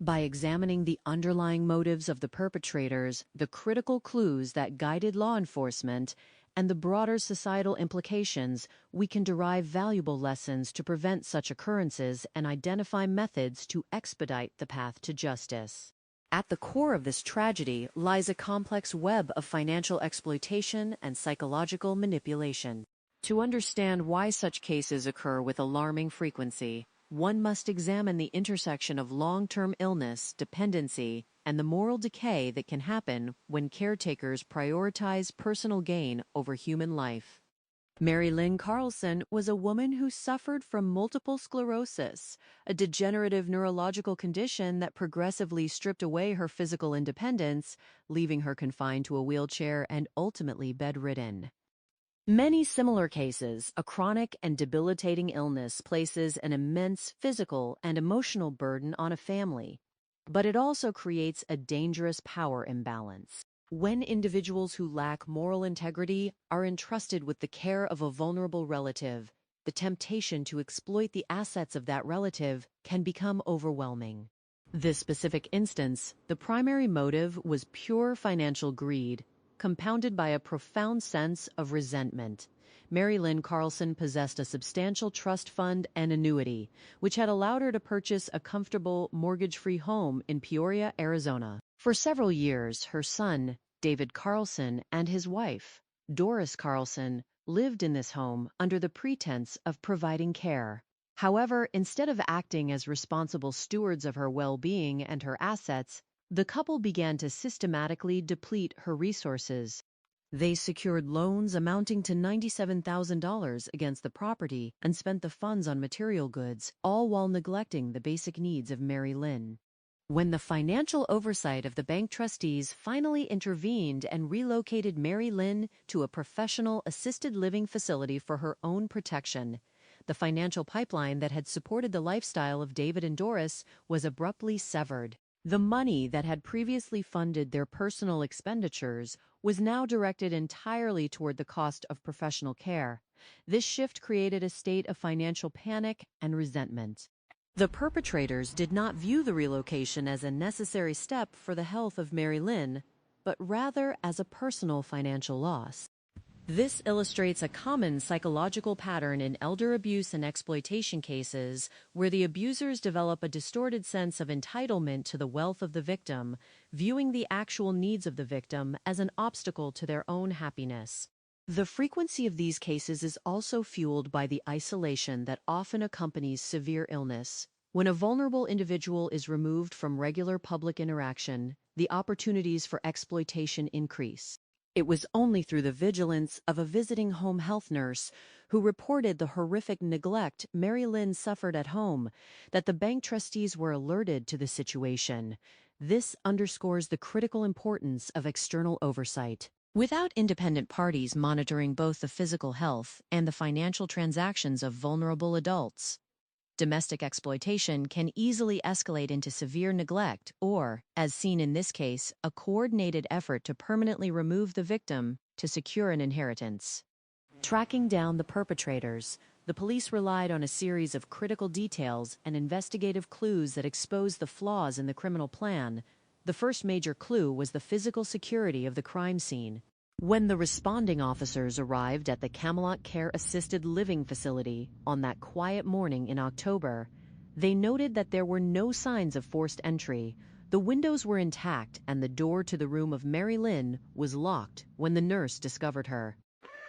By examining the underlying motives of the perpetrators, the critical clues that guided law enforcement, and the broader societal implications, we can derive valuable lessons to prevent such occurrences and identify methods to expedite the path to justice. At the core of this tragedy lies a complex web of financial exploitation and psychological manipulation. To understand why such cases occur with alarming frequency, one must examine the intersection of long-term illness, dependency, and the moral decay that can happen when caretakers prioritize personal gain over human life. Mary Lynn Carlson was a woman who suffered from multiple sclerosis, a degenerative neurological condition that progressively stripped away her physical independence, leaving her confined to a wheelchair and ultimately bedridden. Many similar cases, a chronic and debilitating illness places an immense physical and emotional burden on a family, but it also creates a dangerous power imbalance. When individuals who lack moral integrity are entrusted with the care of a vulnerable relative, the temptation to exploit the assets of that relative can become overwhelming. This specific instance, the primary motive was pure financial greed, compounded by a profound sense of resentment. Mary Lynn Carlson possessed a substantial trust fund and annuity, which had allowed her to purchase a comfortable, mortgage-free home in Peoria, Arizona. For several years, her son, David Carlson, and his wife, Doris Carlson, lived in this home under the pretense of providing care. However, instead of acting as responsible stewards of her well-being and her assets, the couple began to systematically deplete her resources. They secured loans amounting to $97,000 against the property and spent the funds on material goods, all while neglecting the basic needs of Mary Lynn. When the financial oversight of the bank trustees finally intervened and relocated Mary Lynn to a professional assisted living facility for her own protection, the financial pipeline that had supported the lifestyle of David and Doris was abruptly severed. The money that had previously funded their personal expenditures was now directed entirely toward the cost of professional care. This shift created a state of financial panic and resentment. The perpetrators did not view the relocation as a necessary step for the health of Mary Lynn, but rather as a personal financial loss. This illustrates a common psychological pattern in elder abuse and exploitation cases where the abusers develop a distorted sense of entitlement to the wealth of the victim, viewing the actual needs of the victim as an obstacle to their own happiness. The frequency of these cases is also fueled by the isolation that often accompanies severe illness. When a vulnerable individual is removed from regular public interaction, the opportunities for exploitation increase. It was only through the vigilance of a visiting home health nurse who reported the horrific neglect Mary Lynn suffered at home that the bank trustees were alerted to the situation. This underscores the critical importance of external oversight. Without independent parties monitoring both the physical health and the financial transactions of vulnerable adults, domestic exploitation can easily escalate into severe neglect or, as seen in this case, a coordinated effort to permanently remove the victim to secure an inheritance. Tracking down the perpetrators, the police relied on a series of critical details and investigative clues that exposed the flaws in the criminal plan. The first major clue was the physical security of the crime scene. When the responding officers arrived at the Camelot Care Assisted Living Facility on that quiet morning in October, they noted that there were no signs of forced entry. The windows were intact and the door to the room of Mary Lynn was locked when the nurse discovered her.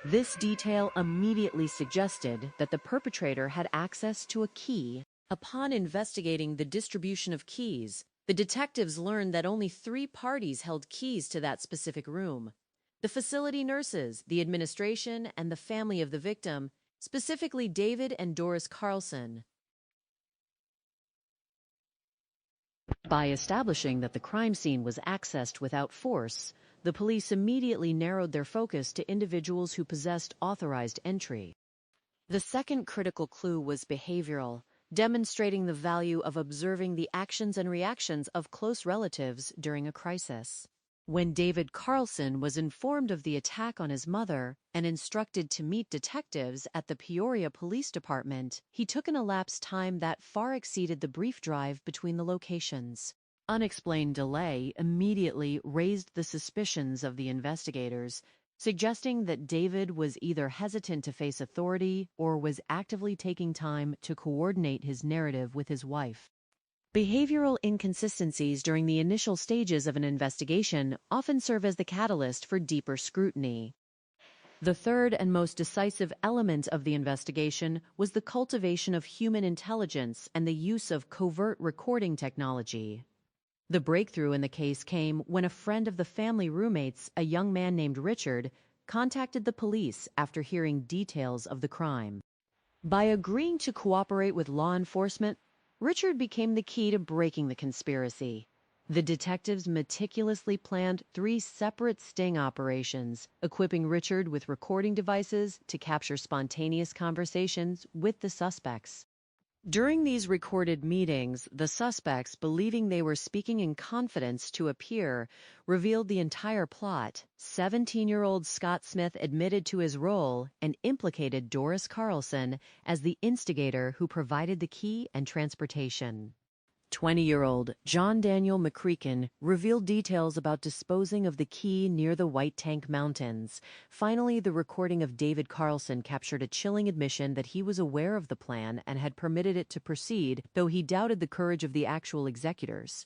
This detail immediately suggested that the perpetrator had access to a key. Upon investigating the distribution of keys, the detectives learned that only 3 parties held keys to that specific room: the facility nurses, the administration, and the family of the victim, specifically David and Doris Carlson. By establishing that the crime scene was accessed without force, the police immediately narrowed their focus to individuals who possessed authorized entry. The second critical clue was behavioral, demonstrating the value of observing the actions and reactions of close relatives during a crisis. When David Carlson was informed of the attack on his mother and instructed to meet detectives at the Peoria Police Department, he took an elapsed time that far exceeded the brief drive between the locations. Unexplained delay immediately raised the suspicions of the investigators, suggesting that David was either hesitant to face authority or was actively taking time to coordinate his narrative with his wife. Behavioral inconsistencies during the initial stages of an investigation often serve as the catalyst for deeper scrutiny. The third and most decisive element of the investigation was the cultivation of human intelligence and the use of covert recording technology. The breakthrough in the case came when a friend of the family roommates, a young man named Richard, contacted the police after hearing details of the crime. By agreeing to cooperate with law enforcement, Richard became the key to breaking the conspiracy. The detectives meticulously planned 3 separate sting operations, equipping Richard with recording devices to capture spontaneous conversations with the suspects. During these recorded meetings, the suspects, believing they were speaking in confidence to a peer, revealed the entire plot. 17-year-old Scott Smith admitted to his role and implicated Doris Carlson as the instigator who provided the key and transportation. 20-year-old John Daniel McCreakin revealed details about disposing of the key near the White Tank Mountains. Finally, the recording of David Carlson captured a chilling admission that he was aware of the plan and had permitted it to proceed, though he doubted the courage of the actual executors.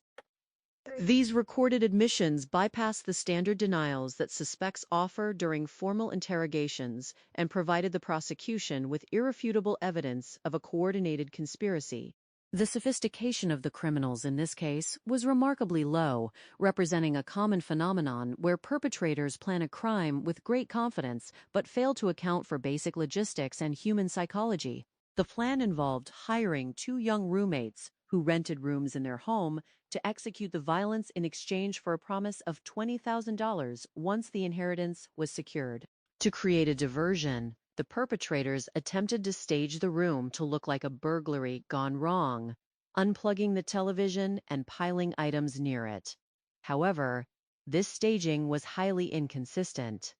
These recorded admissions bypassed the standard denials that suspects offer during formal interrogations and provided the prosecution with irrefutable evidence of a coordinated conspiracy. The sophistication of the criminals in this case was remarkably low, representing a common phenomenon where perpetrators plan a crime with great confidence but fail to account for basic logistics and human psychology. The plan involved hiring 2 young roommates who rented rooms in their home to execute the violence in exchange for a promise of $20,000 once the inheritance was secured. To create a diversion, the perpetrators attempted to stage the room to look like a burglary gone wrong, unplugging the television and piling items near it. However, this staging was highly inconsistent.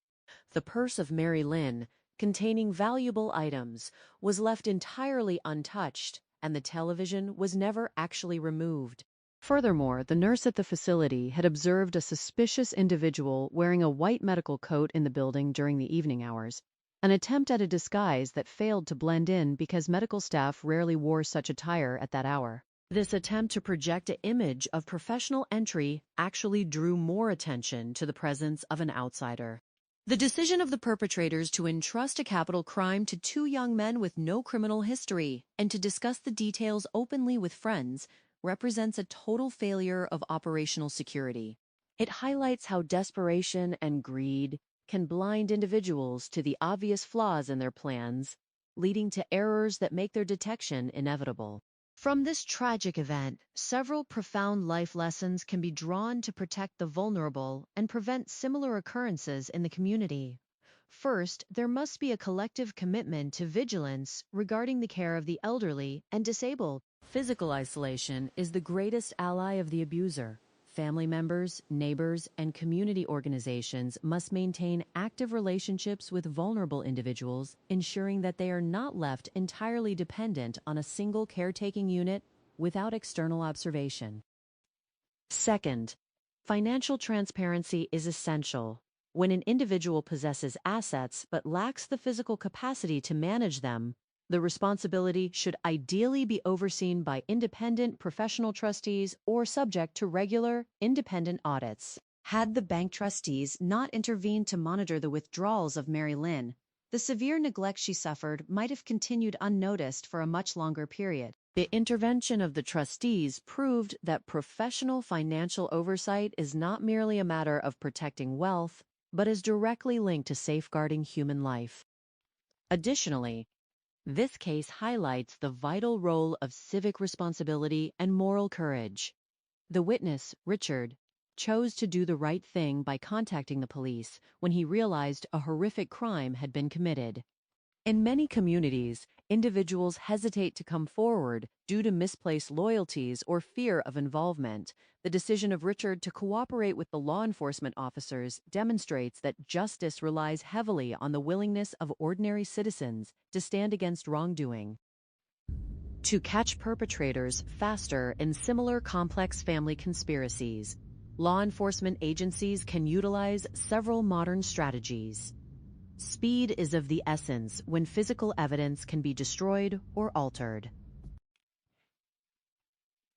The purse of Mary Lynn, containing valuable items, was left entirely untouched, and the television was never actually removed. Furthermore, the nurse at the facility had observed a suspicious individual wearing a white medical coat in the building during the evening hours, an attempt at a disguise that failed to blend in because medical staff rarely wore such attire at that hour. This attempt to project an image of professional entry actually drew more attention to the presence of an outsider. The decision of the perpetrators to entrust a capital crime to 2 young men with no criminal history and to discuss the details openly with friends represents a total failure of operational security. It highlights how desperation and greed can blind individuals to the obvious flaws in their plans, leading to errors that make their detection inevitable. From this tragic event, several profound life lessons can be drawn to protect the vulnerable and prevent similar occurrences in the community. First, there must be a collective commitment to vigilance regarding the care of the elderly and disabled. Physical isolation is the greatest ally of the abuser. Family members, neighbors, and community organizations must maintain active relationships with vulnerable individuals, ensuring that they are not left entirely dependent on a single caretaking unit without external observation. Second, financial transparency is essential. When an individual possesses assets but lacks the physical capacity to manage them, the responsibility should ideally be overseen by independent professional trustees or subject to regular, independent audits. Had the bank trustees not intervened to monitor the withdrawals of Mary Lynn, the severe neglect she suffered might have continued unnoticed for a much longer period. The intervention of the trustees proved that professional financial oversight is not merely a matter of protecting wealth, but is directly linked to safeguarding human life. Additionally, this case highlights the vital role of civic responsibility and moral courage. The witness, Richard, chose to do the right thing by contacting the police when he realized a horrific crime had been committed. In many communities, individuals hesitate to come forward due to misplaced loyalties or fear of involvement. The decision of Richard to cooperate with the law enforcement officers demonstrates that justice relies heavily on the willingness of ordinary citizens to stand against wrongdoing. To catch perpetrators faster in similar complex family conspiracies, law enforcement agencies can utilize several modern strategies. Speed is of the essence when physical evidence can be destroyed or altered.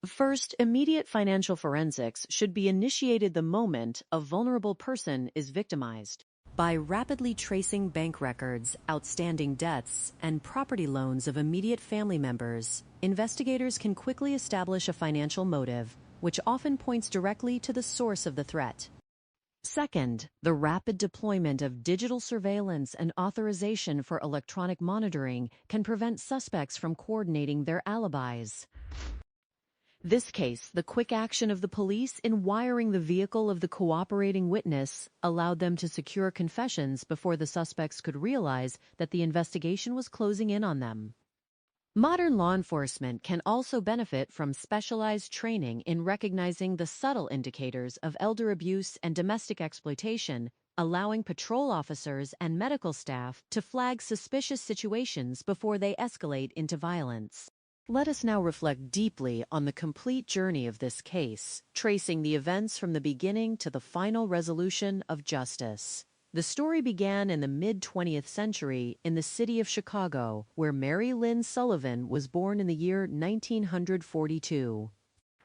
First, immediate financial forensics should be initiated the moment a vulnerable person is victimized. By rapidly tracing bank records, outstanding debts, and property loans of immediate family members, investigators can quickly establish a financial motive, which often points directly to the source of the threat. Second, the rapid deployment of digital surveillance and authorization for electronic monitoring can prevent suspects from coordinating their alibis. This case, the quick action of the police in wiring the vehicle of the cooperating witness allowed them to secure confessions before the suspects could realize that the investigation was closing in on them. Modern law enforcement can also benefit from specialized training in recognizing the subtle indicators of elder abuse and domestic exploitation, allowing patrol officers and medical staff to flag suspicious situations before they escalate into violence. Let us now reflect deeply on the complete journey of this case, tracing the events from the beginning to the final resolution of justice. The story began in the mid-20th century in the city of Chicago, where Mary Lynn Sullivan was born in the year 1942.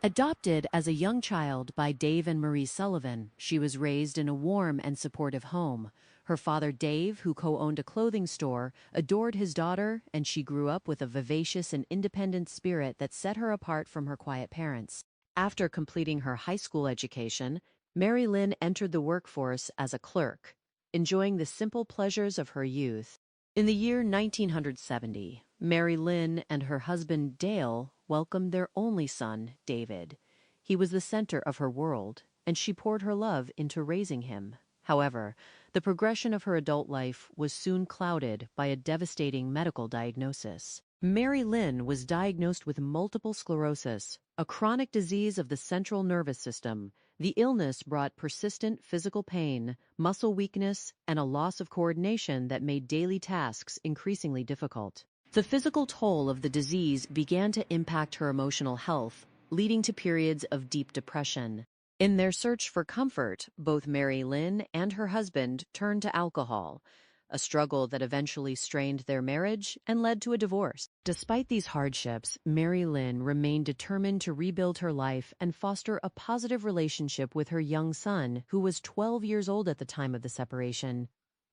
Adopted as a young child by Dave and Marie Sullivan, she was raised in a warm and supportive home. Her father, Dave, who co-owned a clothing store, adored his daughter, and she grew up with a vivacious and independent spirit that set her apart from her quiet parents. After completing her high school education, Mary Lynn entered the workforce as a clerk, enjoying the simple pleasures of her youth. In the year 1970, Mary Lynn and her husband Dale welcomed their only son, David. He was the center of her world, and she poured her love into raising him. However, the progression of her adult life was soon clouded by a devastating medical diagnosis. Mary Lynn was diagnosed with multiple sclerosis, a chronic disease of the central nervous system. The illness brought persistent physical pain, muscle weakness, and a loss of coordination that made daily tasks increasingly difficult. The physical toll of the disease began to impact her emotional health, leading to periods of deep depression. In their search for comfort, both Mary Lynn and her husband turned to alcohol, a struggle that eventually strained their marriage and led to a divorce. Despite these hardships, Mary Lynn remained determined to rebuild her life and foster a positive relationship with her young son, who was 12 years old at the time of the separation.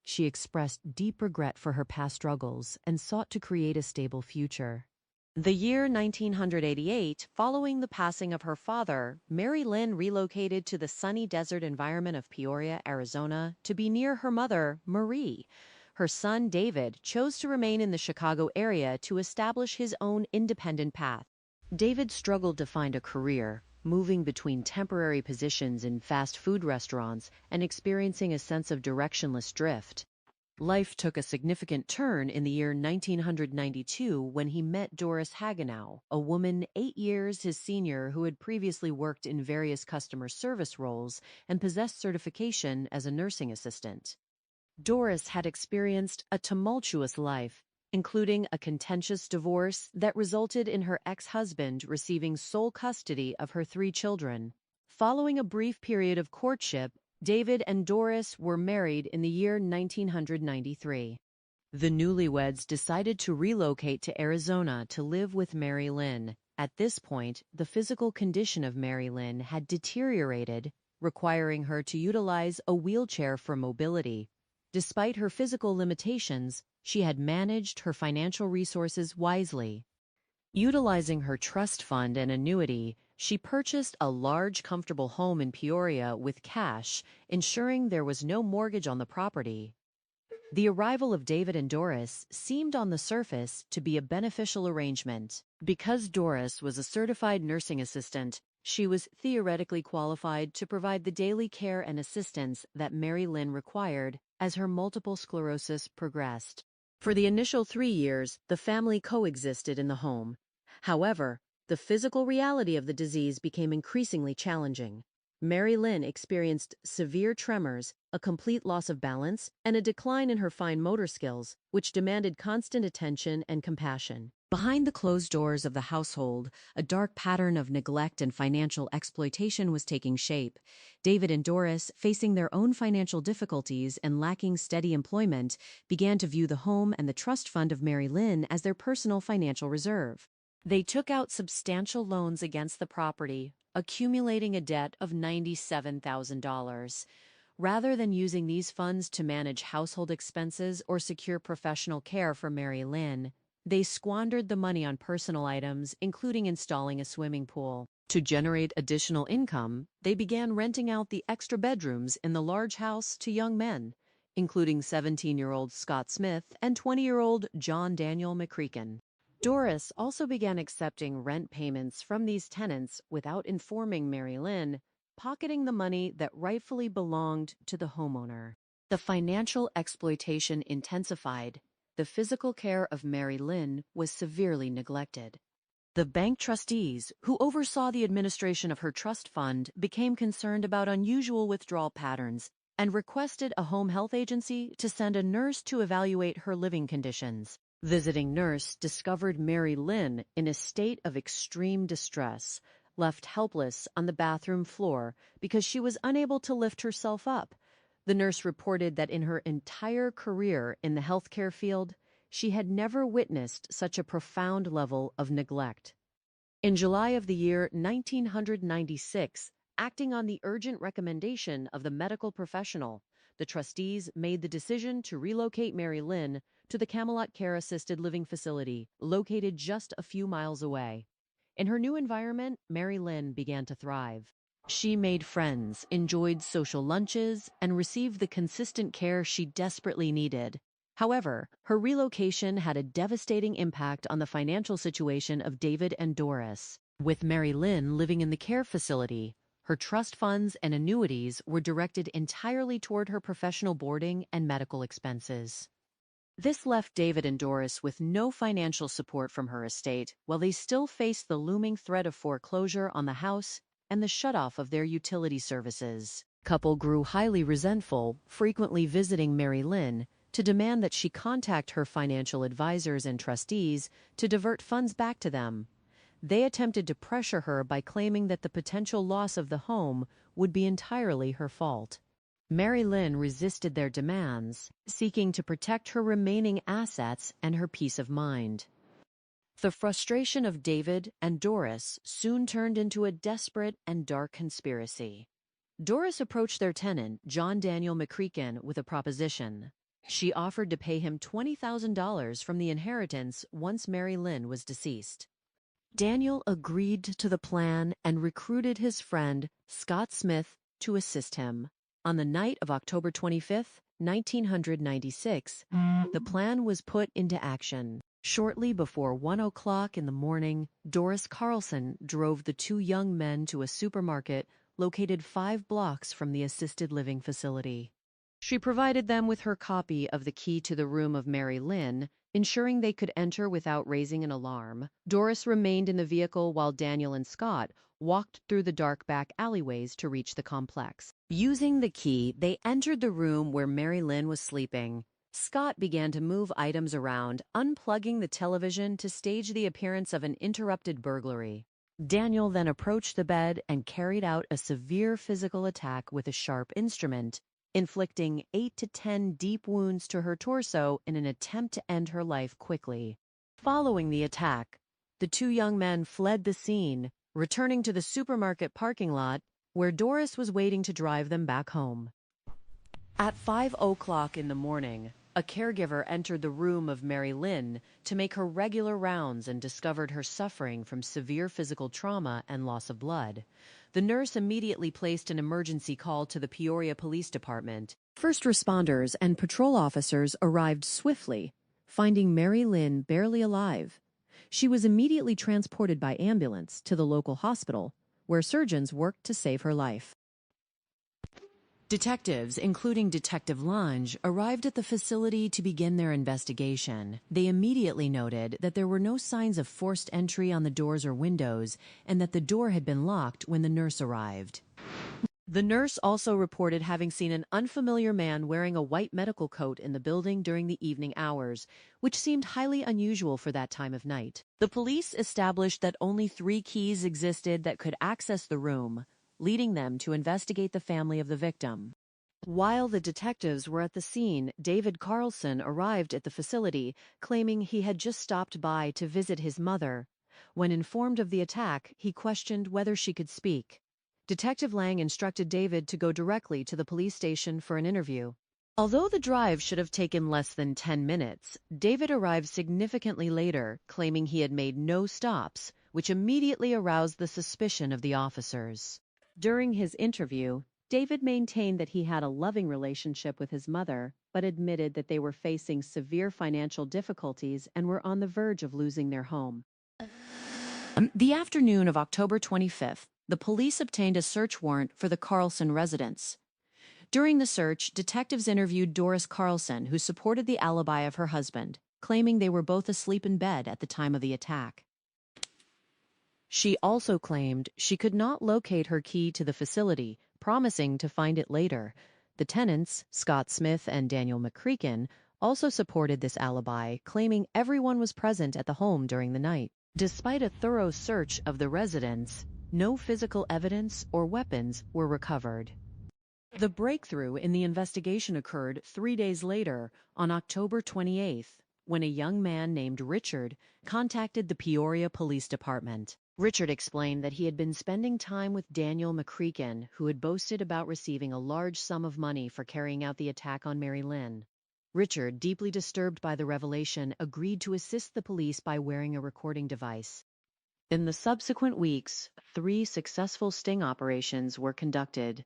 She expressed deep regret for her past struggles and sought to create a stable future. The year 1988, following the passing of her father, Mary Lynn relocated to the sunny desert environment of Peoria, Arizona, to be near her mother, Marie. Her son, David, chose to remain in the Chicago area to establish his own independent path. David struggled to find a career, moving between temporary positions in fast food restaurants and experiencing a sense of directionless drift. Life took a significant turn in the year 1992 when he met Doris Hagenau, a woman 8 years his senior who had previously worked in various customer service roles and possessed certification as a nursing assistant. Doris had experienced a tumultuous life, including a contentious divorce that resulted in her ex-husband receiving sole custody of her 3 children. Following a brief period of courtship, David and Doris were married in the year 1993. The newlyweds decided to relocate to Arizona to live with Mary Lynn. At this point, the physical condition of Mary Lynn had deteriorated, requiring her to utilize a wheelchair for mobility. Despite her physical limitations, she had managed her financial resources wisely. Utilizing her trust fund and annuity, she purchased a large, comfortable home in Peoria with cash, ensuring there was no mortgage on the property. The arrival of David and Doris seemed on the surface to be a beneficial arrangement. Because Doris was a certified nursing assistant, she was theoretically qualified to provide the daily care and assistance that Mary Lynn required as her multiple sclerosis progressed. For the initial 3 years, the family coexisted in the home. However, the physical reality of the disease became increasingly challenging. Mary Lynn experienced severe tremors, a complete loss of balance, and a decline in her fine motor skills, which demanded constant attention and compassion. Behind the closed doors of the household, a dark pattern of neglect and financial exploitation was taking shape. David and Doris, facing their own financial difficulties and lacking steady employment, began to view the home and the trust fund of Mary Lynn as their personal financial reserve. They took out substantial loans against the property, accumulating a debt of $97,000. Rather than using these funds to manage household expenses or secure professional care for Mary Lynn, they squandered the money on personal items, including installing a swimming pool. To generate additional income, they began renting out the extra bedrooms in the large house to young men, including 17-year-old Scott Smith and 20-year-old John Daniel McCreakin. Doris also began accepting rent payments from these tenants without informing Mary Lynn, pocketing the money that rightfully belonged to the homeowner. The financial exploitation intensified. The physical care of Mary Lynn was severely neglected. The bank trustees, who oversaw the administration of her trust fund, became concerned about unusual withdrawal patterns and requested a home health agency to send a nurse to evaluate her living conditions. Visiting nurse discovered Mary Lynn in a state of extreme distress, left helpless on the bathroom floor because she was unable to lift herself up. The nurse reported that in her entire career in the healthcare field, she had never witnessed such a profound level of neglect. In July of the year 1996, acting on the urgent recommendation of the medical professional, the trustees made the decision to relocate Mary Lynn to the Camelot Care Assisted Living Facility, located just a few miles away. In her new environment, Mary Lynn began to thrive. She made friends, enjoyed social lunches, and received the consistent care she desperately needed. However, her relocation had a devastating impact on the financial situation of David and Doris. With Mary Lynn living in the care facility, her trust funds and annuities were directed entirely toward her professional boarding and medical expenses. This left David and Doris with no financial support from her estate, while they still faced the looming threat of foreclosure on the house and the shutoff of their utility services. The couple grew highly resentful, frequently visiting Mary Lynn to demand that she contact her financial advisors and trustees to divert funds back to them. They attempted to pressure her by claiming that the potential loss of the home would be entirely her fault. Mary Lynn resisted their demands, seeking to protect her remaining assets and her peace of mind. The frustration of David and Doris soon turned into a desperate and dark conspiracy. Doris approached their tenant, John Daniel McCreakin, with a proposition. She offered to pay him $20,000 from the inheritance once Mary Lynn was deceased. Daniel agreed to the plan and recruited his friend, Scott Smith, to assist him. On the night of October 25, 1996, the plan was put into action. Shortly before 1 o'clock in the morning, Doris Carlson drove the two young men to a supermarket located 5 blocks from the assisted living facility. She provided them with her copy of the key to the room of Mary Lynn, ensuring they could enter without raising an alarm. Doris remained in the vehicle while Daniel and Scott walked through the dark back alleyways to reach the complex. Using the key, they entered the room where Mary Lynn was sleeping. Scott began to move items around, unplugging the television to stage the appearance of an interrupted burglary. Daniel then approached the bed and carried out a severe physical attack with a sharp instrument, inflicting 8 to 10 deep wounds to her torso in an attempt to end her life quickly. Following the attack, the two young men fled the scene, returning to the supermarket parking lot where Doris was waiting to drive them back home. At 5 o'clock in the morning, a caregiver entered the room of Mary Lynn to make her regular rounds and discovered her suffering from severe physical trauma and loss of blood. The nurse immediately placed an emergency call to the Peoria Police Department. First responders and patrol officers arrived swiftly, finding Mary Lynn barely alive. She was immediately transported by ambulance to the local hospital, where surgeons worked to save her life. Detectives, including Detective Lange, arrived at the facility to begin their investigation. They immediately noted that there were no signs of forced entry on the doors or windows, and that the door had been locked when the nurse arrived. The nurse also reported having seen an unfamiliar man wearing a white medical coat in the building during the evening hours, which seemed highly unusual for that time of night. The police established that only 3 keys existed that could access the room, leading them to investigate the family of the victim. While the detectives were at the scene, David Carlson arrived at the facility, claiming he had just stopped by to visit his mother. When informed of the attack, he questioned whether she could speak. Detective Lang instructed David to go directly to the police station for an interview. Although the drive should have taken less than 10 minutes, David arrived significantly later, claiming he had made no stops, which immediately aroused the suspicion of the officers. During his interview, David maintained that he had a loving relationship with his mother, but admitted that they were facing severe financial difficulties and were on the verge of losing their home. The afternoon of October 25th, the police obtained a search warrant for the Carlson residence. During the search, detectives interviewed Doris Carlson, who supported the alibi of her husband, claiming they were both asleep in bed at the time of the attack. She also claimed she could not locate her key to the facility, promising to find it later. The tenants, Scott Smith and Daniel McCreakin, also supported this alibi, claiming everyone was present at the home during the night. Despite a thorough search of the residence, no physical evidence or weapons were recovered. The breakthrough in the investigation occurred 3 days later, on October 28th, when a young man named Richard contacted the Peoria Police Department. Richard explained that he had been spending time with Daniel McCreakin, who had boasted about receiving a large sum of money for carrying out the attack on Mary Lynn. Richard, deeply disturbed by the revelation, agreed to assist the police by wearing a recording device. In the subsequent weeks, 3 successful sting operations were conducted.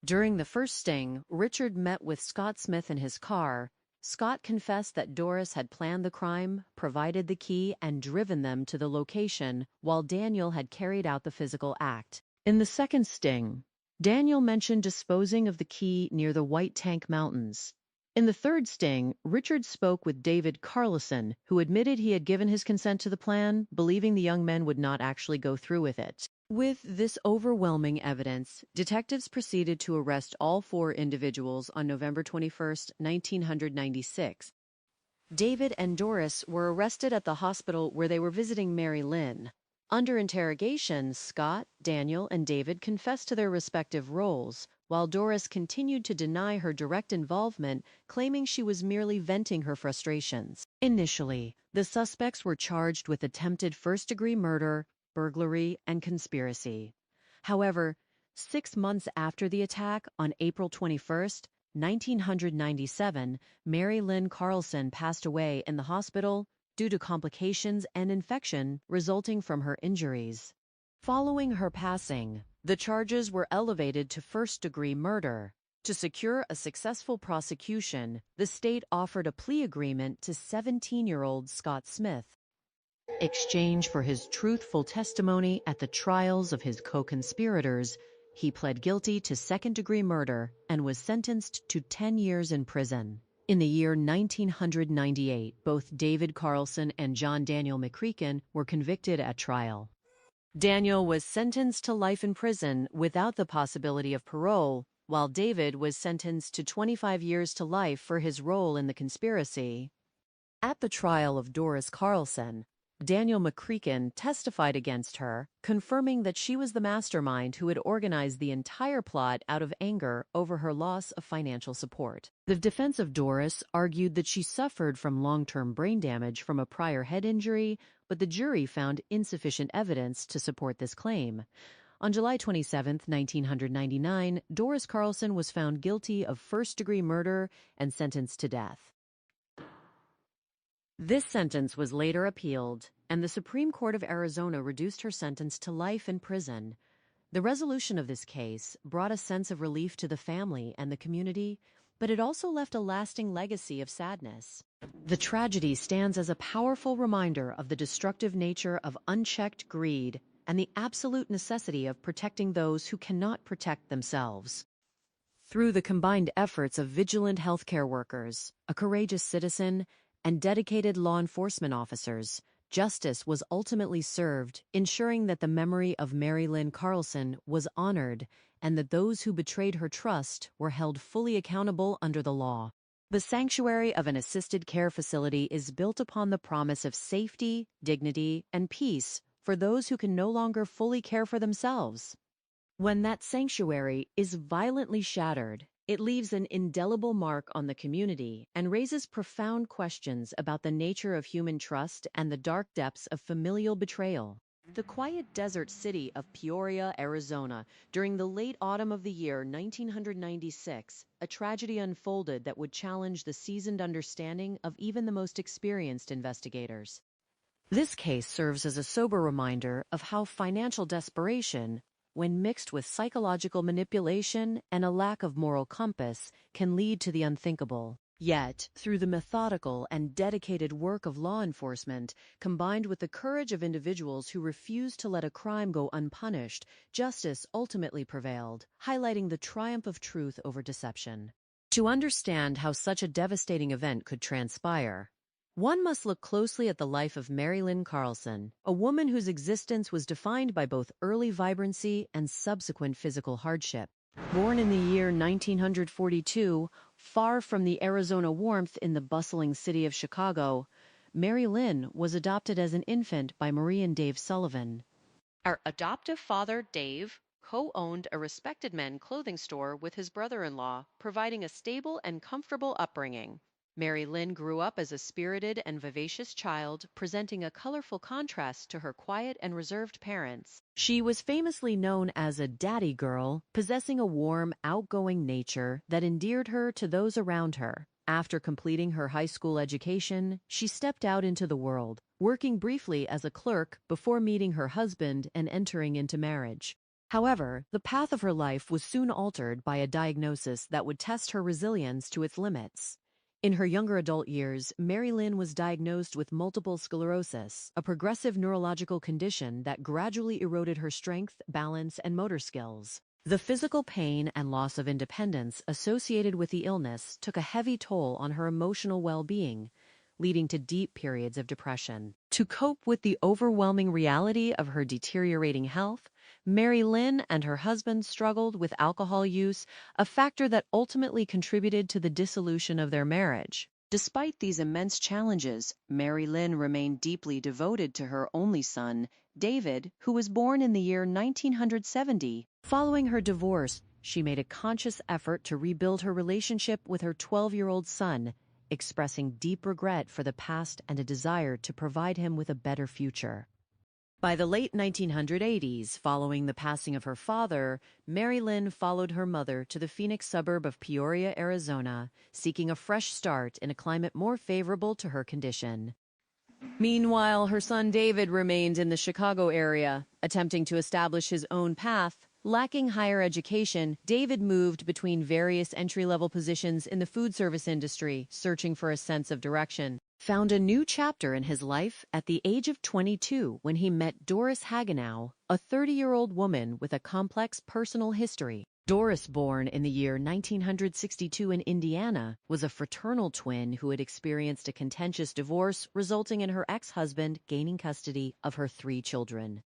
During the first sting, Richard met with Scott Smith in his car. Scott confessed that Doris had planned the crime, provided the key, and driven them to the location, while Daniel had carried out the physical act. In the second sting, Daniel mentioned disposing of the key near the White Tank Mountains. In the third sting, Richard spoke with David Carlson, who admitted he had given his consent to the plan, believing the young men would not actually go through with it. With this overwhelming evidence, detectives proceeded to arrest all 4 individuals on November 21, 1996. David and Doris were arrested at the hospital where they were visiting Mary Lynn. Under interrogation, Scott, Daniel, and David confessed to their respective roles, while Doris continued to deny her direct involvement, claiming she was merely venting her frustrations. Initially, the suspects were charged with attempted first-degree murder, burglary, and conspiracy. However, 6 months after the attack, on April 21, 1997, Mary Lynn Carlson passed away in the hospital due to complications and infection resulting from her injuries. Following her passing, the charges were elevated to first-degree murder. To secure a successful prosecution, the state offered a plea agreement to 17-year-old Scott Smith. Exchange for his truthful testimony at the trials of his co-conspirators, he pled guilty to second-degree murder and was sentenced to 10 years in prison. In the year 1998, both David Carlson and John Daniel McCreakin were convicted at trial. Daniel was sentenced to life in prison without the possibility of parole, while David was sentenced to 25 years to life for his role in the conspiracy. At the trial of Doris Carlson, Daniel McCreakin testified against her, confirming that she was the mastermind who had organized the entire plot out of anger over her loss of financial support. The defense of Doris argued that she suffered from long-term brain damage from a prior head injury, but the jury found insufficient evidence to support this claim. On July 27, 1999, Doris Carlson was found guilty of first-degree murder and sentenced to death. This sentence was later appealed, and the Supreme Court of Arizona reduced her sentence to life in prison. The resolution of this case brought a sense of relief to the family and the community, but it also left a lasting legacy of sadness. The tragedy stands as a powerful reminder of the destructive nature of unchecked greed and the absolute necessity of protecting those who cannot protect themselves. Through the combined efforts of vigilant healthcare workers, a courageous citizen, and dedicated law enforcement officers, justice was ultimately served, ensuring that the memory of Mary Lynn Carlson was honored and that those who betrayed her trust were held fully accountable under the law. The sanctuary of an assisted care facility is built upon the promise of safety, dignity, and peace for those who can no longer fully care for themselves. When that sanctuary is violently shattered, it leaves an indelible mark on the community and raises profound questions about the nature of human trust and the dark depths of familial betrayal. The quiet desert city of Peoria, Arizona, during the late autumn of the year 1996, a tragedy unfolded that would challenge the seasoned understanding of even the most experienced investigators. This case serves as a sober reminder of how financial desperation, when mixed with psychological manipulation and a lack of moral compass, can lead to the unthinkable. Yet, through the methodical and dedicated work of law enforcement, combined with the courage of individuals who refused to let a crime go unpunished, justice ultimately prevailed, highlighting the triumph of truth over deception. To understand how such a devastating event could transpire, one must look closely at the life of Mary Lynn Carlson, a woman whose existence was defined by both early vibrancy and subsequent physical hardship. Born in the year 1942, far from the Arizona warmth in the bustling city of Chicago, Mary Lynn was adopted as an infant by Marie and Dave Sullivan. Our adoptive father, Dave, co-owned a respected men's clothing store with his brother-in-law, providing a stable and comfortable upbringing. Mary Lynn grew up as a spirited and vivacious child, presenting a colorful contrast to her quiet and reserved parents. She was famously known as a daddy girl, possessing a warm, outgoing nature that endeared her to those around her. After completing her high school education, she stepped out into the world, working briefly as a clerk before meeting her husband and entering into marriage. However, the path of her life was soon altered by a diagnosis that would test her resilience to its limits. In her younger adult years, Mary Lynn was diagnosed with multiple sclerosis, a progressive neurological condition that gradually eroded her strength, balance, and motor skills. The physical pain and loss of independence associated with the illness took a heavy toll on her emotional well-being, leading to deep periods of depression. To cope with the overwhelming reality of her deteriorating health, Mary Lynn and her husband struggled with alcohol use, a factor that ultimately contributed to the dissolution of their marriage. Despite these immense challenges, Mary Lynn remained deeply devoted to her only son, David, who was born in the year 1970. Following her divorce, she made a conscious effort to rebuild her relationship with her 12-year-old son, expressing deep regret for the past and a desire to provide him with a better future. By the late 1980s, following the passing of her father, Mary Lynn followed her mother to the Phoenix suburb of Peoria, Arizona, seeking a fresh start in a climate more favorable to her condition. Meanwhile, her son David remained in the Chicago area, attempting to establish his own path. Lacking higher education, David moved between various entry-level positions in the food service industry, searching for a sense of direction. Found a new chapter in his life at the age of 22 when he met Doris Hagenau, a 30-year-old woman with a complex personal history. Doris, born in the year 1962 in Indiana, was a fraternal twin who had experienced a contentious divorce, resulting in her ex-husband gaining custody of her 3 children.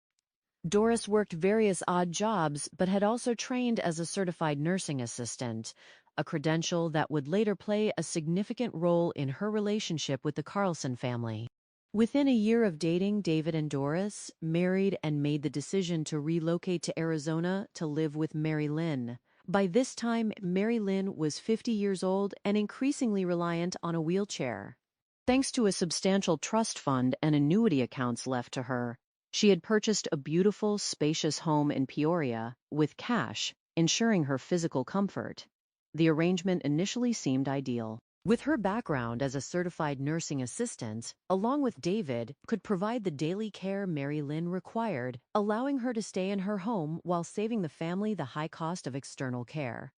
Doris worked various odd jobs, but had also trained as a certified nursing assistant, a credential that would later play a significant role in her relationship with the Carlson family. Within a year of dating David and Doris, married and made the decision to relocate to Arizona to live with Mary Lynn. By this time, Mary Lynn was 50 years old and increasingly reliant on a wheelchair. Thanks to a substantial trust fund and annuity accounts left to her, she had purchased a beautiful, spacious home in Peoria with cash, ensuring her physical comfort. The arrangement initially seemed ideal. With her background as a certified nursing assistant, along with David, could provide the daily care Mary Lynn required, allowing her to stay in her home while saving the family the high cost of external care.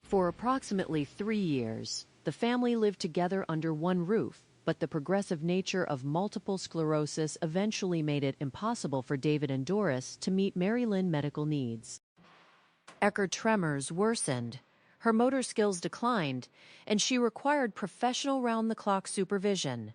For approximately 3 years, the family lived together under one roof, but the progressive nature of multiple sclerosis eventually made it impossible for David and Doris to meet Mary Lynn medical needs. Ecker tremors worsened, her motor skills declined, and she required professional round-the-clock supervision.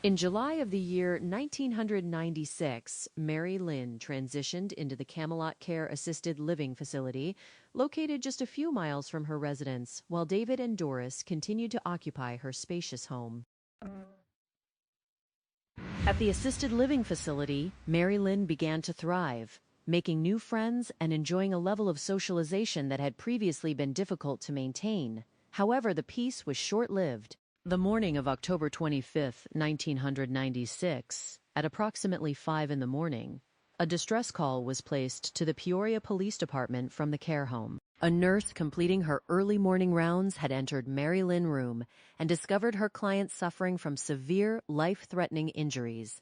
In July of the year 1996, Mary Lynn transitioned into the Camelot Care Assisted Living Facility, located just a few miles from her residence, while David and Doris continued to occupy her spacious home. At the assisted living facility, Mary Lynn began to thrive, making new friends and enjoying a level of socialization that had previously been difficult to maintain. However, the peace was short-lived. The morning of October 25, 1996, at approximately 5 in the morning, a distress call was placed to the Peoria Police Department from the care home. A nurse completing her early morning rounds had entered Mary Lynn room and discovered her client suffering from severe, life-threatening injuries.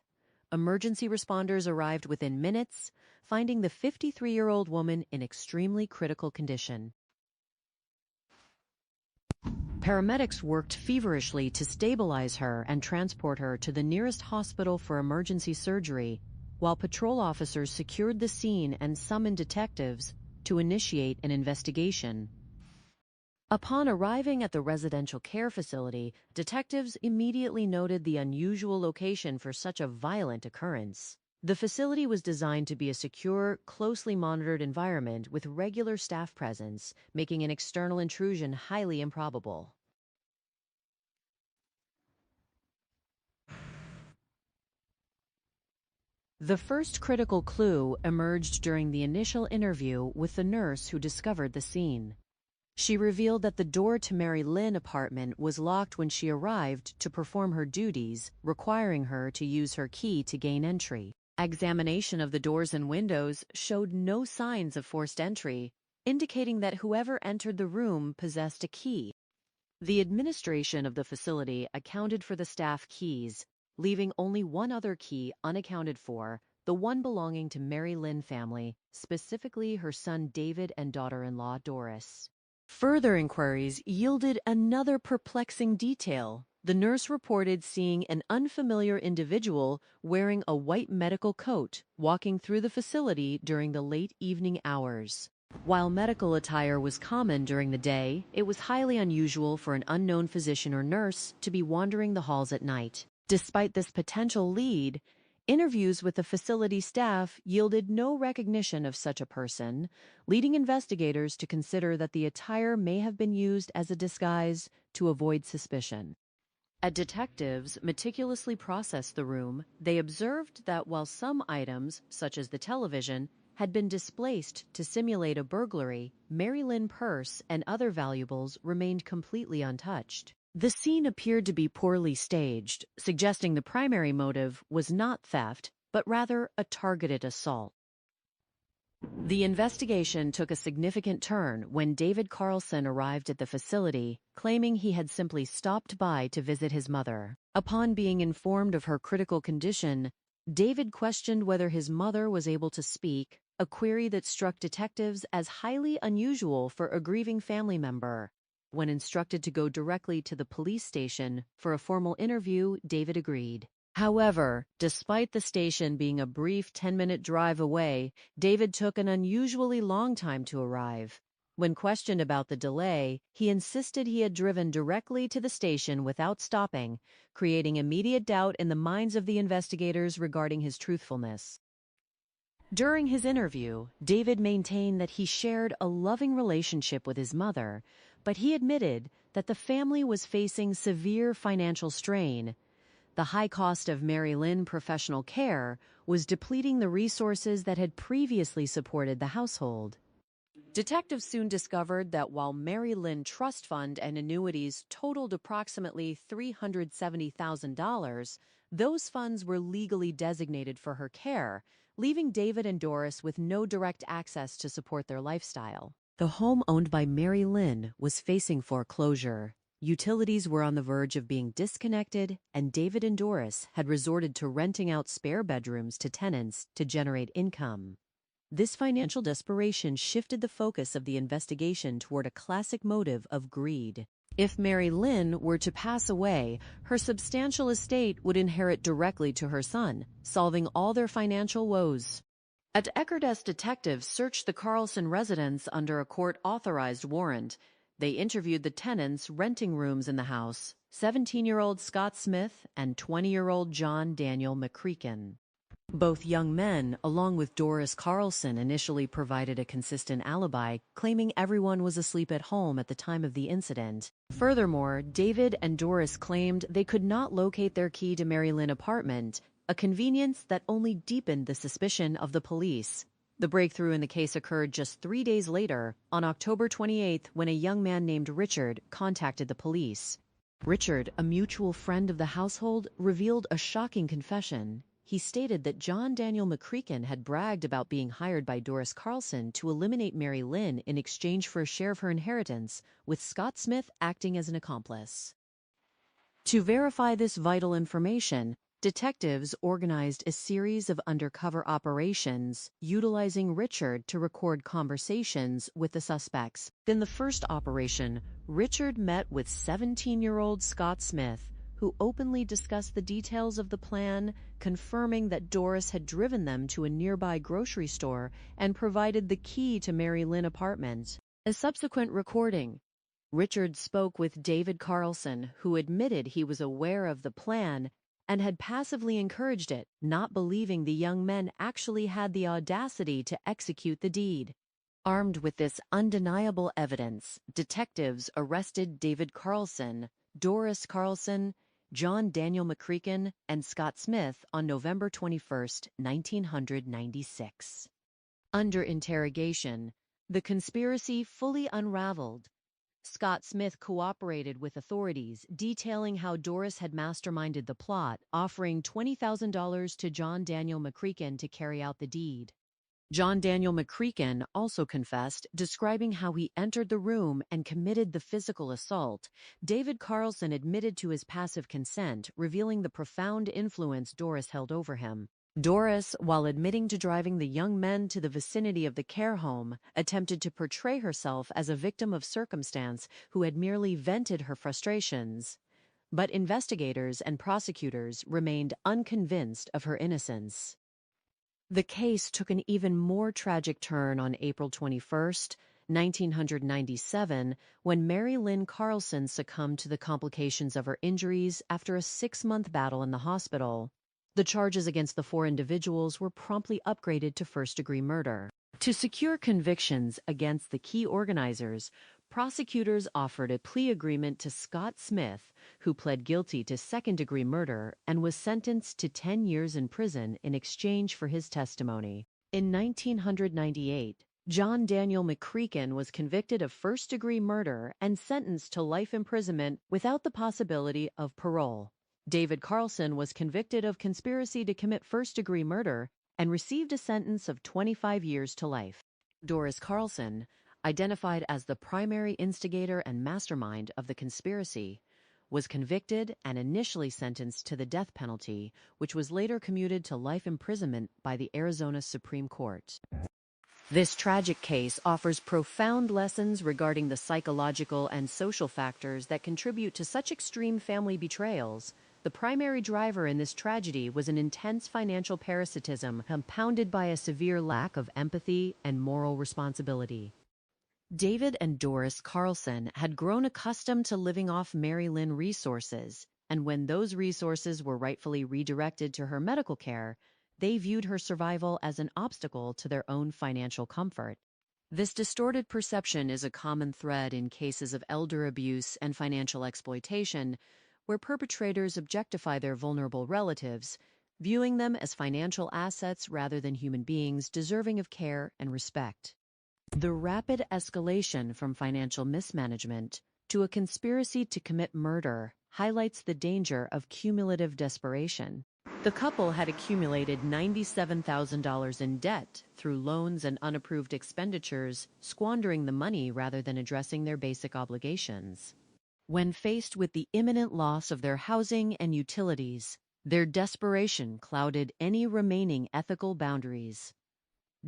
Emergency responders arrived within minutes, finding the 53-year-old woman in extremely critical condition. Paramedics worked feverishly to stabilize her and transport her to the nearest hospital for emergency surgery, while patrol officers secured the scene and summoned detectives to initiate an investigation. Upon arriving at the residential care facility, detectives immediately noted the unusual location for such a violent occurrence. The facility was designed to be a secure, closely monitored environment with regular staff presence, making an external intrusion highly improbable. The first critical clue emerged during the initial interview with the nurse who discovered the scene. She revealed that the door to Mary Lynn apartment was locked when she arrived to perform her duties, requiring her to use her key to gain entry. Examination of the doors and windows showed no signs of forced entry, indicating that whoever entered the room possessed a key. The administration of the facility accounted for the staff keys, leaving only one other key unaccounted for, the one belonging to Mary Lynn family, specifically her son David and daughter-in-law Doris. Further inquiries yielded another perplexing detail. The nurse reported seeing an unfamiliar individual wearing a white medical coat walking through the facility during the late evening hours. While medical attire was common during the day, it was highly unusual for an unknown physician or nurse to be wandering the halls at night. Despite this potential lead, interviews with the facility staff yielded no recognition of such a person, leading investigators to consider that the attire may have been used as a disguise to avoid suspicion. As detectives meticulously processed the room, they observed that while some items, such as the television, had been displaced to simulate a burglary, Mary Lynn purse and other valuables remained completely untouched. The scene appeared to be poorly staged, suggesting the primary motive was not theft, but rather a targeted assault. The investigation took a significant turn when David Carlson arrived at the facility, claiming he had simply stopped by to visit his mother. Upon being informed of her critical condition, David questioned whether his mother was able to speak, a query that struck detectives as highly unusual for a grieving family member. When instructed to go directly to the police station for a formal interview, David agreed. However, despite the station being a brief 10-minute drive away, David took an unusually long time to arrive. When questioned about the delay, he insisted he had driven directly to the station without stopping, creating immediate doubt in the minds of the investigators regarding his truthfulness. During his interview, David maintained that he shared a loving relationship with his mother, but he admitted that the family was facing severe financial strain. The high cost of Mary Lynn professional care was depleting the resources that had previously supported the household. Detectives soon discovered that while Mary Lynn Trust Fund and annuities totaled approximately $370,000, those funds were legally designated for her care, leaving David and Doris with no direct access to support their lifestyle. The home owned by Mary Lynn was facing foreclosure. Utilities were on the verge of being disconnected, and David and Doris had resorted to renting out spare bedrooms to tenants to generate income. This financial desperation shifted the focus of the investigation toward a classic motive of greed. If Mary Lynn were to pass away, her substantial estate would inherit directly to her son, solving all their financial woes. At Eckerdest, detectives searched the Carlson residence under a court-authorized warrant. They interviewed the tenants renting rooms in the house, 17-year-old Scott Smith and 20-year-old John Daniel McCreakin. Both young men, along with Doris Carlson, initially provided a consistent alibi, claiming everyone was asleep at home at the time of the incident. Furthermore, David and Doris claimed they could not locate their key to Mary Lynn apartment, a convenience that only deepened the suspicion of the police. The breakthrough in the case occurred just 3 days later, on October 28th, when a young man named Richard contacted the police. Richard, a mutual friend of the household, revealed a shocking confession. He stated that John Daniel McCreeken had bragged about being hired by Doris Carlson to eliminate Mary Lynn in exchange for a share of her inheritance, with Scott Smith acting as an accomplice. To verify this vital information, detectives organized a series of undercover operations, utilizing Richard to record conversations with the suspects. In the first operation, Richard met with 17-year-old Scott Smith, who openly discussed the details of the plan, confirming that Doris had driven them to a nearby grocery store and provided the key to Mary Lynn apartment. A subsequent recording, Richard spoke with David Carlson, who admitted he was aware of the plan and had passively encouraged it, not believing the young men actually had the audacity to execute the deed. Armed with this undeniable evidence, detectives arrested David Carlson, Doris Carlson, John Daniel McCreeken, and Scott Smith on November 21, 1996. Under interrogation, the conspiracy fully unraveled. Scott Smith cooperated with authorities, detailing how Doris had masterminded the plot, offering $20,000 to John Daniel McCreeken to carry out the deed. John Daniel McCreeken also confessed, describing how he entered the room and committed the physical assault. David Carlson admitted to his passive consent, revealing the profound influence Doris held over him. Doris, while admitting to driving the young men to the vicinity of the care home, attempted to portray herself as a victim of circumstance who had merely vented her frustrations. But investigators and prosecutors remained unconvinced of her innocence. The case took an even more tragic turn on April 21, 1997, when Mary Lynn Carlson succumbed to the complications of her injuries after a 6-month battle in the hospital. The charges against the 4 individuals were promptly upgraded to first-degree murder. To secure convictions against the key organizers, prosecutors offered a plea agreement to Scott Smith, who pled guilty to second-degree murder and was sentenced to 10 years in prison in exchange for his testimony. In 1998, John Daniel McCreeken was convicted of first-degree murder and sentenced to life imprisonment without the possibility of parole. David Carlson was convicted of conspiracy to commit first-degree murder and received a sentence of 25 years to life. Doris Carlson, identified as the primary instigator and mastermind of the conspiracy, was convicted and initially sentenced to the death penalty, which was later commuted to life imprisonment by the Arizona Supreme Court. This tragic case offers profound lessons regarding the psychological and social factors that contribute to such extreme family betrayals. The primary driver in this tragedy was an intense financial parasitism compounded by a severe lack of empathy and moral responsibility. David and Doris Carlson had grown accustomed to living off Mary Lynn resources, and when those resources were rightfully redirected to her medical care, they viewed her survival as an obstacle to their own financial comfort. This distorted perception is a common thread in cases of elder abuse and financial exploitation, where perpetrators objectify their vulnerable relatives, viewing them as financial assets rather than human beings deserving of care and respect. The rapid escalation from financial mismanagement to a conspiracy to commit murder highlights the danger of cumulative desperation. The couple had accumulated $97,000 in debt through loans and unapproved expenditures, squandering the money rather than addressing their basic obligations. When faced with the imminent loss of their housing and utilities, their desperation clouded any remaining ethical boundaries.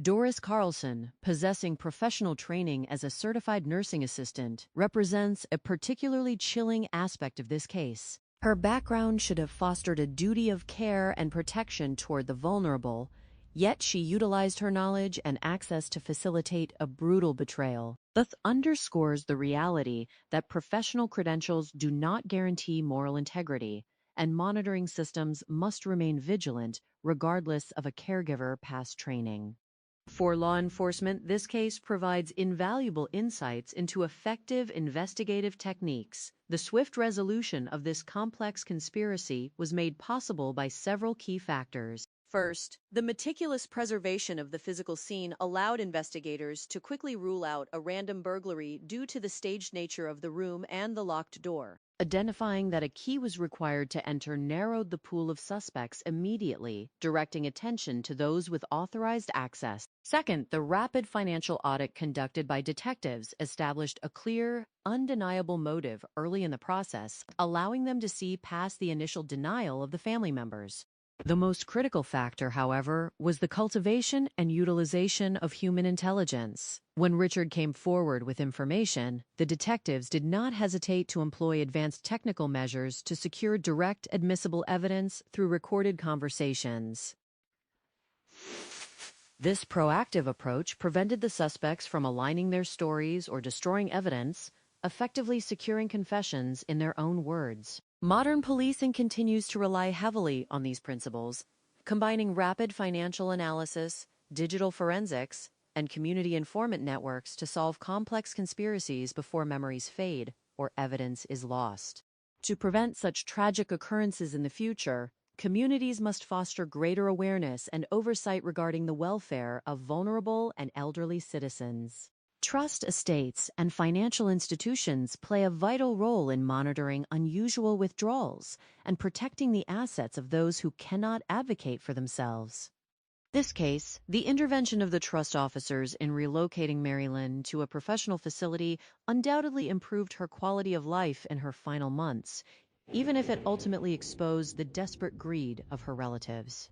Doris Carlson, possessing professional training as a certified nursing assistant, represents a particularly chilling aspect of this case. Her background should have fostered a duty of care and protection toward the vulnerable, yet she utilized her knowledge and access to facilitate a brutal betrayal. This underscores the reality that professional credentials do not guarantee moral integrity, and monitoring systems must remain vigilant regardless of a caregiver past training. For law enforcement, this case provides invaluable insights into effective investigative techniques. The swift resolution of this complex conspiracy was made possible by several key factors. First, the meticulous preservation of the physical scene allowed investigators to quickly rule out a random burglary due to the staged nature of the room and the locked door. Identifying that a key was required to enter narrowed the pool of suspects immediately, directing attention to those with authorized access. Second, the rapid financial audit conducted by detectives established a clear, undeniable motive early in the process, allowing them to see past the initial denial of the family members. The most critical factor, however, was the cultivation and utilization of human intelligence. When Richard came forward with information, the detectives did not hesitate to employ advanced technical measures to secure direct admissible evidence through recorded conversations. This proactive approach prevented the suspects from aligning their stories or destroying evidence, effectively securing confessions in their own words. Modern policing continues to rely heavily on these principles, combining rapid financial analysis, digital forensics, and community informant networks to solve complex conspiracies before memories fade or evidence is lost. To prevent such tragic occurrences in the future, communities must foster greater awareness and oversight regarding the welfare of vulnerable and elderly citizens. Trust estates and financial institutions play a vital role in monitoring unusual withdrawals and protecting the assets of those who cannot advocate for themselves. In this case, the intervention of the trust officers in relocating Mary Lynn to a professional facility undoubtedly improved her quality of life in her final months, even if it ultimately exposed the desperate greed of her relatives.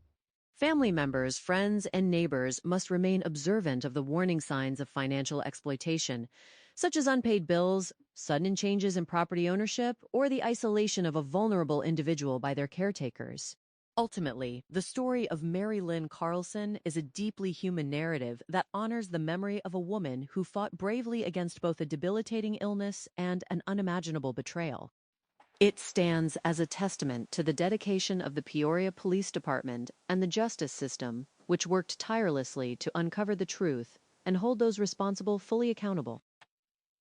Family members, friends, and neighbors must remain observant of the warning signs of financial exploitation, such as unpaid bills, sudden changes in property ownership, or the isolation of a vulnerable individual by their caretakers. Ultimately, the story of Mary Lynn Carlson is a deeply human narrative that honors the memory of a woman who fought bravely against both a debilitating illness and an unimaginable betrayal. It stands as a testament to the dedication of the Peoria Police Department and the justice system, which worked tirelessly to uncover the truth and hold those responsible fully accountable.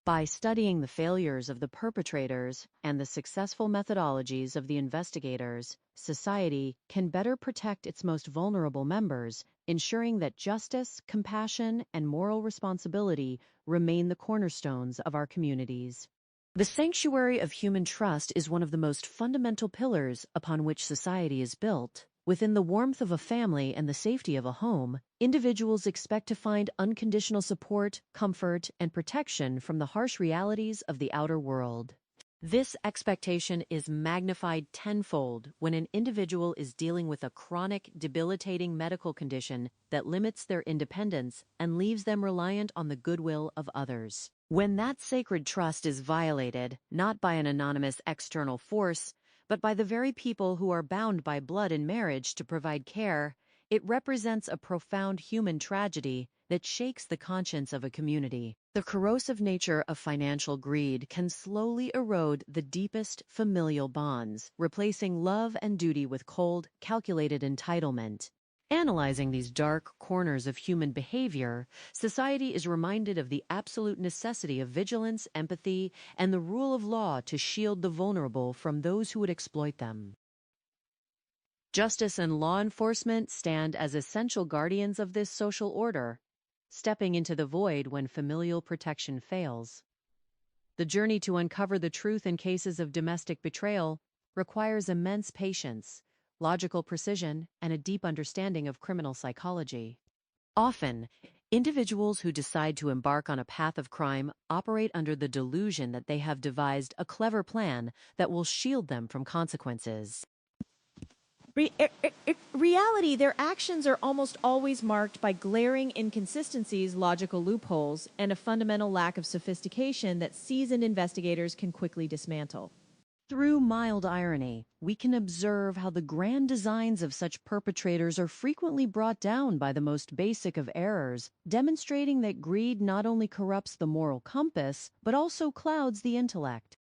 By studying the failures of the perpetrators and the successful methodologies of the investigators, society can better protect its most vulnerable members, ensuring that justice, compassion, and moral responsibility remain the cornerstones of our communities. The sanctuary of human trust is one of the most fundamental pillars upon which society is built. Within the warmth of a family and the safety of a home, individuals expect to find unconditional support, comfort, and protection from the harsh realities of the outer world. This expectation is magnified tenfold when an individual is dealing with a chronic, debilitating medical condition that limits their independence and leaves them reliant on the goodwill of others. When that sacred trust is violated, not by an anonymous external force, but by the very people who are bound by blood and marriage to provide care, it represents a profound human tragedy that shakes the conscience of a community. The corrosive nature of financial greed can slowly erode the deepest familial bonds, replacing love and duty with cold, calculated entitlement. Analyzing these dark corners of human behavior, society is reminded of the absolute necessity of vigilance, empathy, and the rule of law to shield the vulnerable from those who would exploit them. Justice and law enforcement stand as essential guardians of this social order, stepping into the void when familial protection fails. The journey to uncover the truth in cases of domestic betrayal requires immense patience, logical precision, and a deep understanding of criminal psychology. Often, individuals who decide to embark on a path of crime operate under the delusion that they have devised a clever plan that will shield them from consequences. Reality, their actions are almost always marked by glaring inconsistencies, logical loopholes, and a fundamental lack of sophistication that seasoned investigators can quickly dismantle. Through mild irony, we can observe how the grand designs of such perpetrators are frequently brought down by the most basic of errors, demonstrating that greed not only corrupts the moral compass, but also clouds the intellect.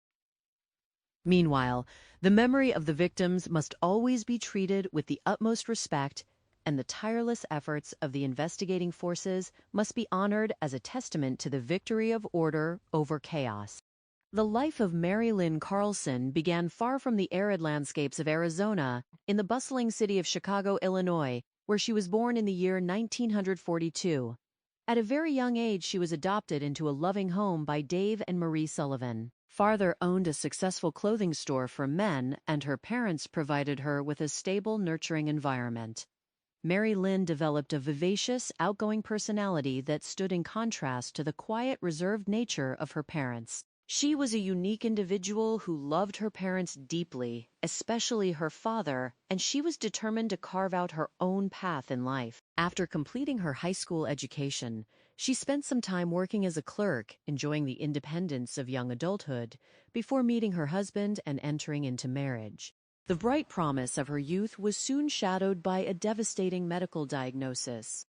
Meanwhile, the memory of the victims must always be treated with the utmost respect, and the tireless efforts of the investigating forces must be honored as a testament to the victory of order over chaos. The life of Mary Lynn Carlson began far from the arid landscapes of Arizona, in the bustling city of Chicago, Illinois, where she was born in the year 1942. At a very young age, she was adopted into a loving home by Dave and Marie Sullivan. Father owned a successful clothing store for men, and her parents provided her with a stable, nurturing environment. Mary Lynn developed a vivacious, outgoing personality that stood in contrast to the quiet, reserved nature of her parents. She was a unique individual who loved her parents deeply, especially her father, and she was determined to carve out her own path in life. After completing her high school education, she spent some time working as a clerk, enjoying the independence of young adulthood, before meeting her husband and entering into marriage. The bright promise of her youth was soon shadowed by a devastating medical diagnosis.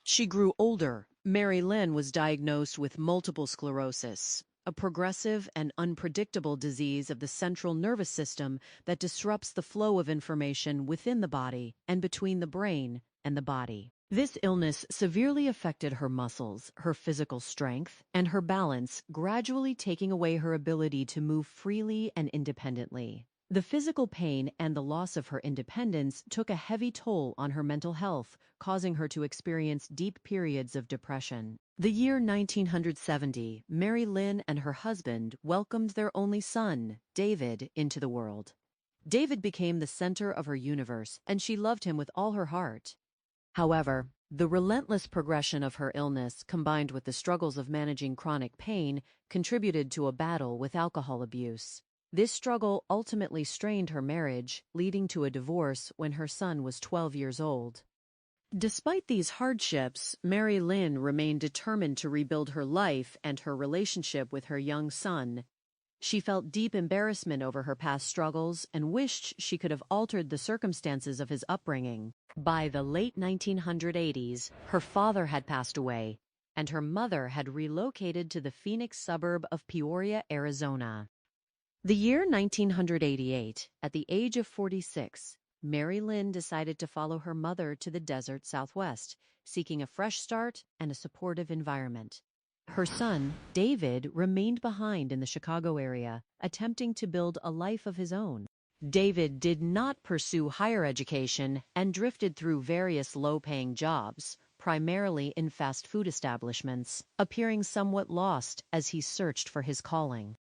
She grew older. Mary Lynn was diagnosed with multiple sclerosis, a progressive and unpredictable disease of the central nervous system that disrupts the flow of information within the body and between the brain and the body. This illness severely affected her muscles, her physical strength, and her balance, gradually taking away her ability to move freely and independently. The physical pain and the loss of her independence took a heavy toll on her mental health, causing her to experience deep periods of depression. The year 1970, Mary Lynn and her husband welcomed their only son, David, into the world. David became the center of her universe, and she loved him with all her heart. However, the relentless progression of her illness, combined with the struggles of managing chronic pain, contributed to a battle with alcohol abuse. This struggle ultimately strained her marriage, leading to a divorce when her son was 12 years old. Despite these hardships, Mary Lynn remained determined to rebuild her life and her relationship with her young son. She felt deep embarrassment over her past struggles and wished she could have altered the circumstances of his upbringing. By the late 1980s, her father had passed away, and her mother had relocated to the Phoenix suburb of Peoria, Arizona. The year 1988, at the age of 46, Mary Lynn decided to follow her mother to the desert Southwest, seeking a fresh start and a supportive environment. Her son, David, remained behind in the Chicago area, attempting to build a life of his own. David did not pursue higher education and drifted through various low-paying jobs, primarily in fast food establishments, appearing somewhat lost as he searched for his calling.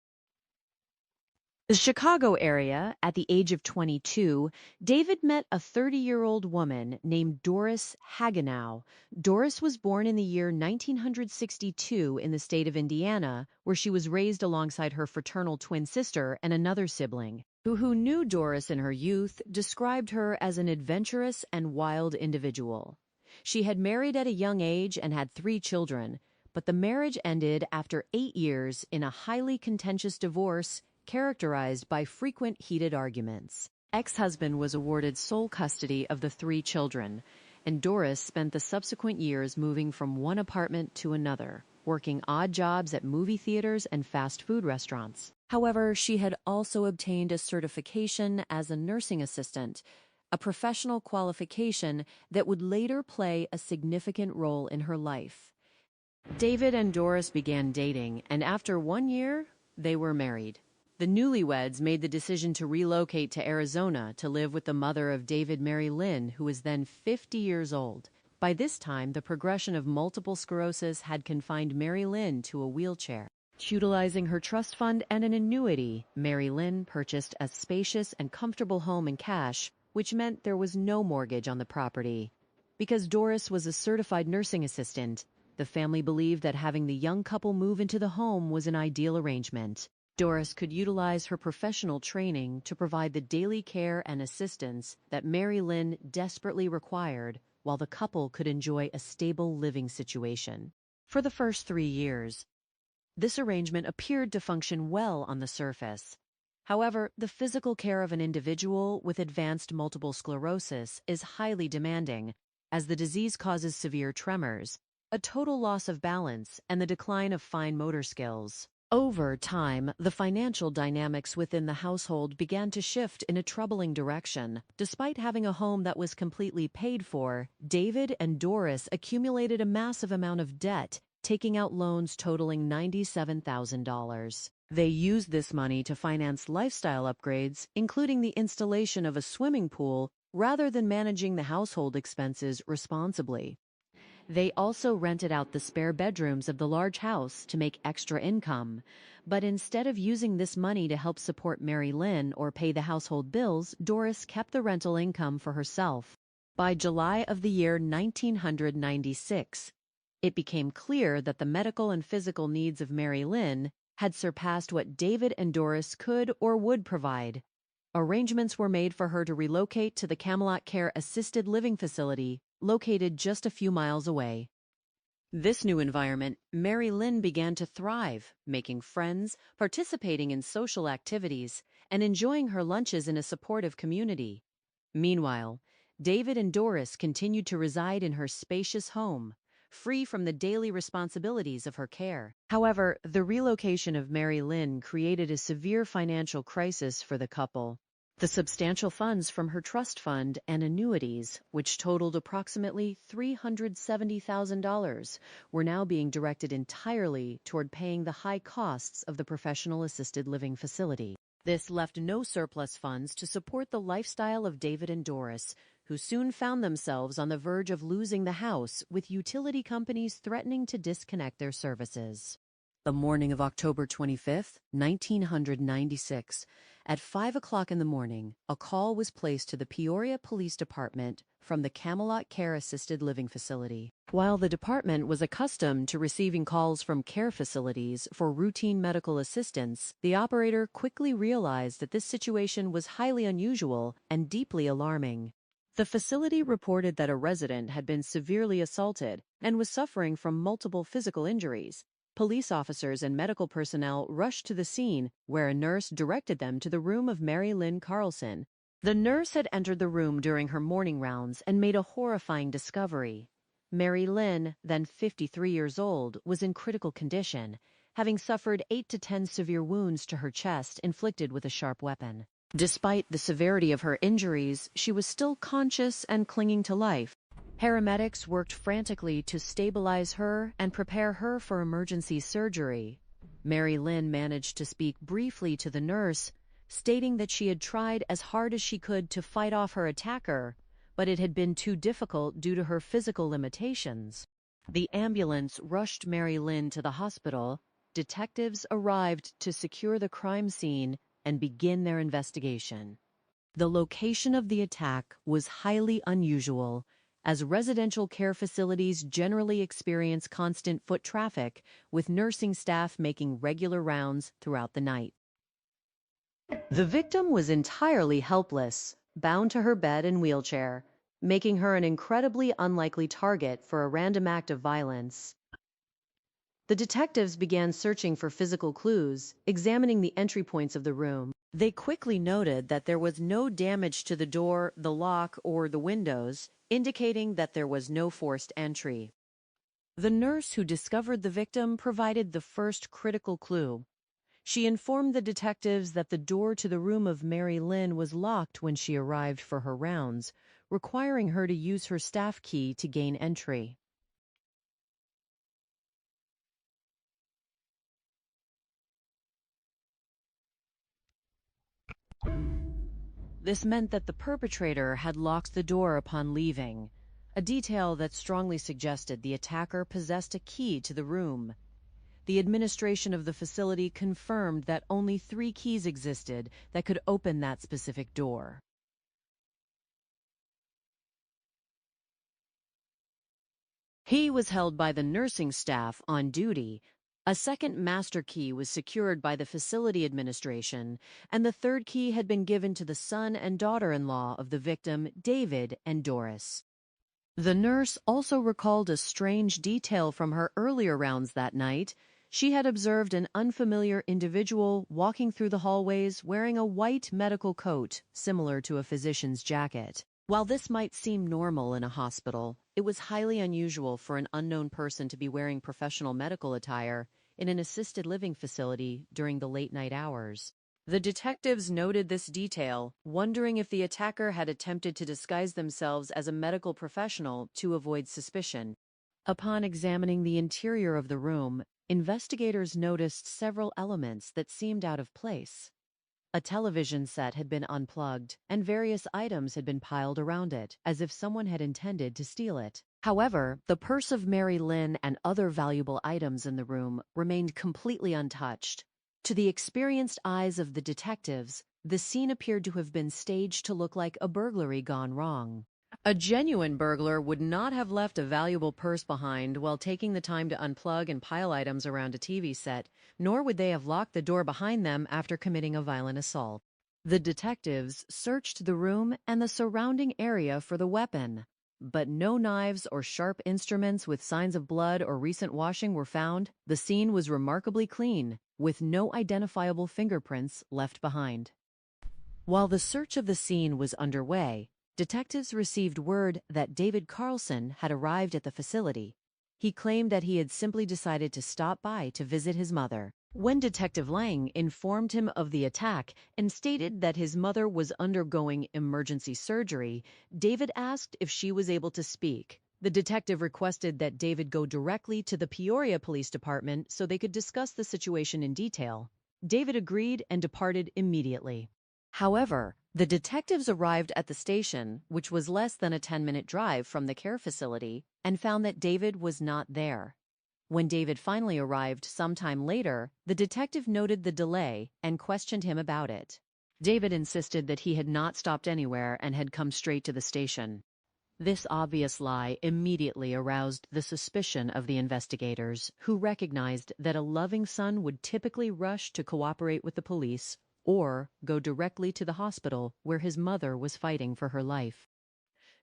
The Chicago area, at the age of 22, David met a 30-year-old woman named Doris Hagenow. Doris was born in the year 1962 in the state of Indiana, where she was raised alongside her fraternal twin sister and another sibling. Who knew Doris in her youth described her as an adventurous and wild individual. She had married at a young age and had 3 children, but the marriage ended after 8 years in a highly contentious divorce characterized by frequent heated arguments. Ex-husband was awarded sole custody of the 3 children, and Doris spent the subsequent years moving from one apartment to another, working odd jobs at movie theaters and fast food restaurants. However, she had also obtained a certification as a nursing assistant, a professional qualification that would later play a significant role in her life. David and Doris began dating, and after 1 year, they were married. The newlyweds made the decision to relocate to Arizona to live with the mother of David, Mary Lynn, who was then 50 years old. By this time, the progression of multiple sclerosis had confined Mary Lynn to a wheelchair. Utilizing her trust fund and an annuity, Mary Lynn purchased a spacious and comfortable home in cash, which meant there was no mortgage on the property. Because Doris was a certified nursing assistant, the family believed that having the young couple move into the home was an ideal arrangement. Doris could utilize her professional training to provide the daily care and assistance that Mary Lynn desperately required, while the couple could enjoy a stable living situation. For the first 3 years, this arrangement appeared to function well on the surface. However, the physical care of an individual with advanced multiple sclerosis is highly demanding, as the disease causes severe tremors, a total loss of balance, and the decline of fine motor skills. Over time, the financial dynamics within the household began to shift in a troubling direction. Despite having a home that was completely paid for, David and Doris accumulated a massive amount of debt, taking out loans totaling $97,000. They used this money to finance lifestyle upgrades, including the installation of a swimming pool, rather than managing the household expenses responsibly. They also rented out the spare bedrooms of the large house to make extra income. But instead of using this money to help support Mary Lynn or pay the household bills, Doris kept the rental income for herself. By July of the year 1996, it became clear that the medical and physical needs of Mary Lynn had surpassed what David and Doris could or would provide. Arrangements were made for her to relocate to the Camelot Care Assisted Living Facility, located just a few miles away. This new environment, Mary Lynn began to thrive, making friends, participating in social activities, and enjoying her lunches in a supportive community. Meanwhile, David and Doris continued to reside in her spacious home, free from the daily responsibilities of her care. However, the relocation of Mary Lynn created a severe financial crisis for the couple. The substantial funds from her trust fund and annuities, which totaled approximately $370,000, were now being directed entirely toward paying the high costs of the professional assisted living facility. This left no surplus funds to support the lifestyle of David and Doris, who soon found themselves on the verge of losing the house, with utility companies threatening to disconnect their services. The morning of October 25, 1996, at 5 o'clock in the morning, a call was placed to the Peoria Police Department from the Camelot Care Assisted Living Facility. While the department was accustomed to receiving calls from care facilities for routine medical assistance, the operator quickly realized that this situation was highly unusual and deeply alarming. The facility reported that a resident had been severely assaulted and was suffering from multiple physical injuries. Police officers and medical personnel rushed to the scene, where a nurse directed them to the room of Mary Lynn Carlson. The nurse had entered the room during her morning rounds and made a horrifying discovery. Mary Lynn, then 53 years old, was in critical condition, having suffered 8 to 10 severe wounds to her chest inflicted with a sharp weapon. Despite the severity of her injuries, she was still conscious and clinging to life. Paramedics worked frantically to stabilize her and prepare her for emergency surgery. Mary Lynn managed to speak briefly to the nurse, stating that she had tried as hard as she could to fight off her attacker, but it had been too difficult due to her physical limitations. The ambulance rushed Mary Lynn to the hospital. Detectives arrived to secure the crime scene and begin their investigation. The location of the attack was highly unusual, as residential care facilities generally experience constant foot traffic, with nursing staff making regular rounds throughout the night. The victim was entirely helpless, bound to her bed and wheelchair, making her an incredibly unlikely target for a random act of violence. The detectives began searching for physical clues, examining the entry points of the room. They quickly noted that there was no damage to the door, the lock, or the windows, indicating that there was no forced entry. The nurse who discovered the victim provided the first critical clue. She informed the detectives that the door to the room of Mary Lynn was locked when she arrived for her rounds, requiring her to use her staff key to gain entry. This meant that the perpetrator had locked the door upon leaving, a detail that strongly suggested the attacker possessed a key to the room. The administration of the facility confirmed that only 3 keys existed that could open that specific door. He was held by the nursing staff on duty. A second master key was secured by the facility administration, and the third key had been given to the son and daughter-in-law of the victim, David and Doris. The nurse also recalled a strange detail from her earlier rounds that night. She had observed an unfamiliar individual walking through the hallways wearing a white medical coat, similar to a physician's jacket. While this might seem normal in a hospital, it was highly unusual for an unknown person to be wearing professional medical attire in an assisted living facility during the late-night hours. The detectives noted this detail, wondering if the attacker had attempted to disguise themselves as a medical professional to avoid suspicion. Upon examining the interior of the room, investigators noticed several elements that seemed out of place. A television set had been unplugged, and various items had been piled around it, as if someone had intended to steal it. However, the purse of Mary Lynn and other valuable items in the room remained completely untouched. To the experienced eyes of the detectives, the scene appeared to have been staged to look like a burglary gone wrong. A genuine burglar would not have left a valuable purse behind while taking the time to unplug and pile items around a TV set, nor would they have locked the door behind them after committing a violent assault. The detectives searched the room and the surrounding area for the weapon, but no knives or sharp instruments with signs of blood or recent washing were found. The scene was remarkably clean, with no identifiable fingerprints left behind. While the search of the scene was underway, detectives received word that David Carlson had arrived at the facility. He claimed that he had simply decided to stop by to visit his mother. When Detective Lang informed him of the attack and stated that his mother was undergoing emergency surgery, David asked if she was able to speak. The detective requested that David go directly to the Peoria Police Department so they could discuss the situation in detail. David agreed and departed immediately. However, the detectives arrived at the station, which was less than a 10-minute drive from the care facility, and found that David was not there. When David finally arrived sometime later, the detective noted the delay and questioned him about it. David insisted that he had not stopped anywhere and had come straight to the station. This obvious lie immediately aroused the suspicion of the investigators, who recognized that a loving son would typically rush to cooperate with the police or go directly to the hospital where his mother was fighting for her life.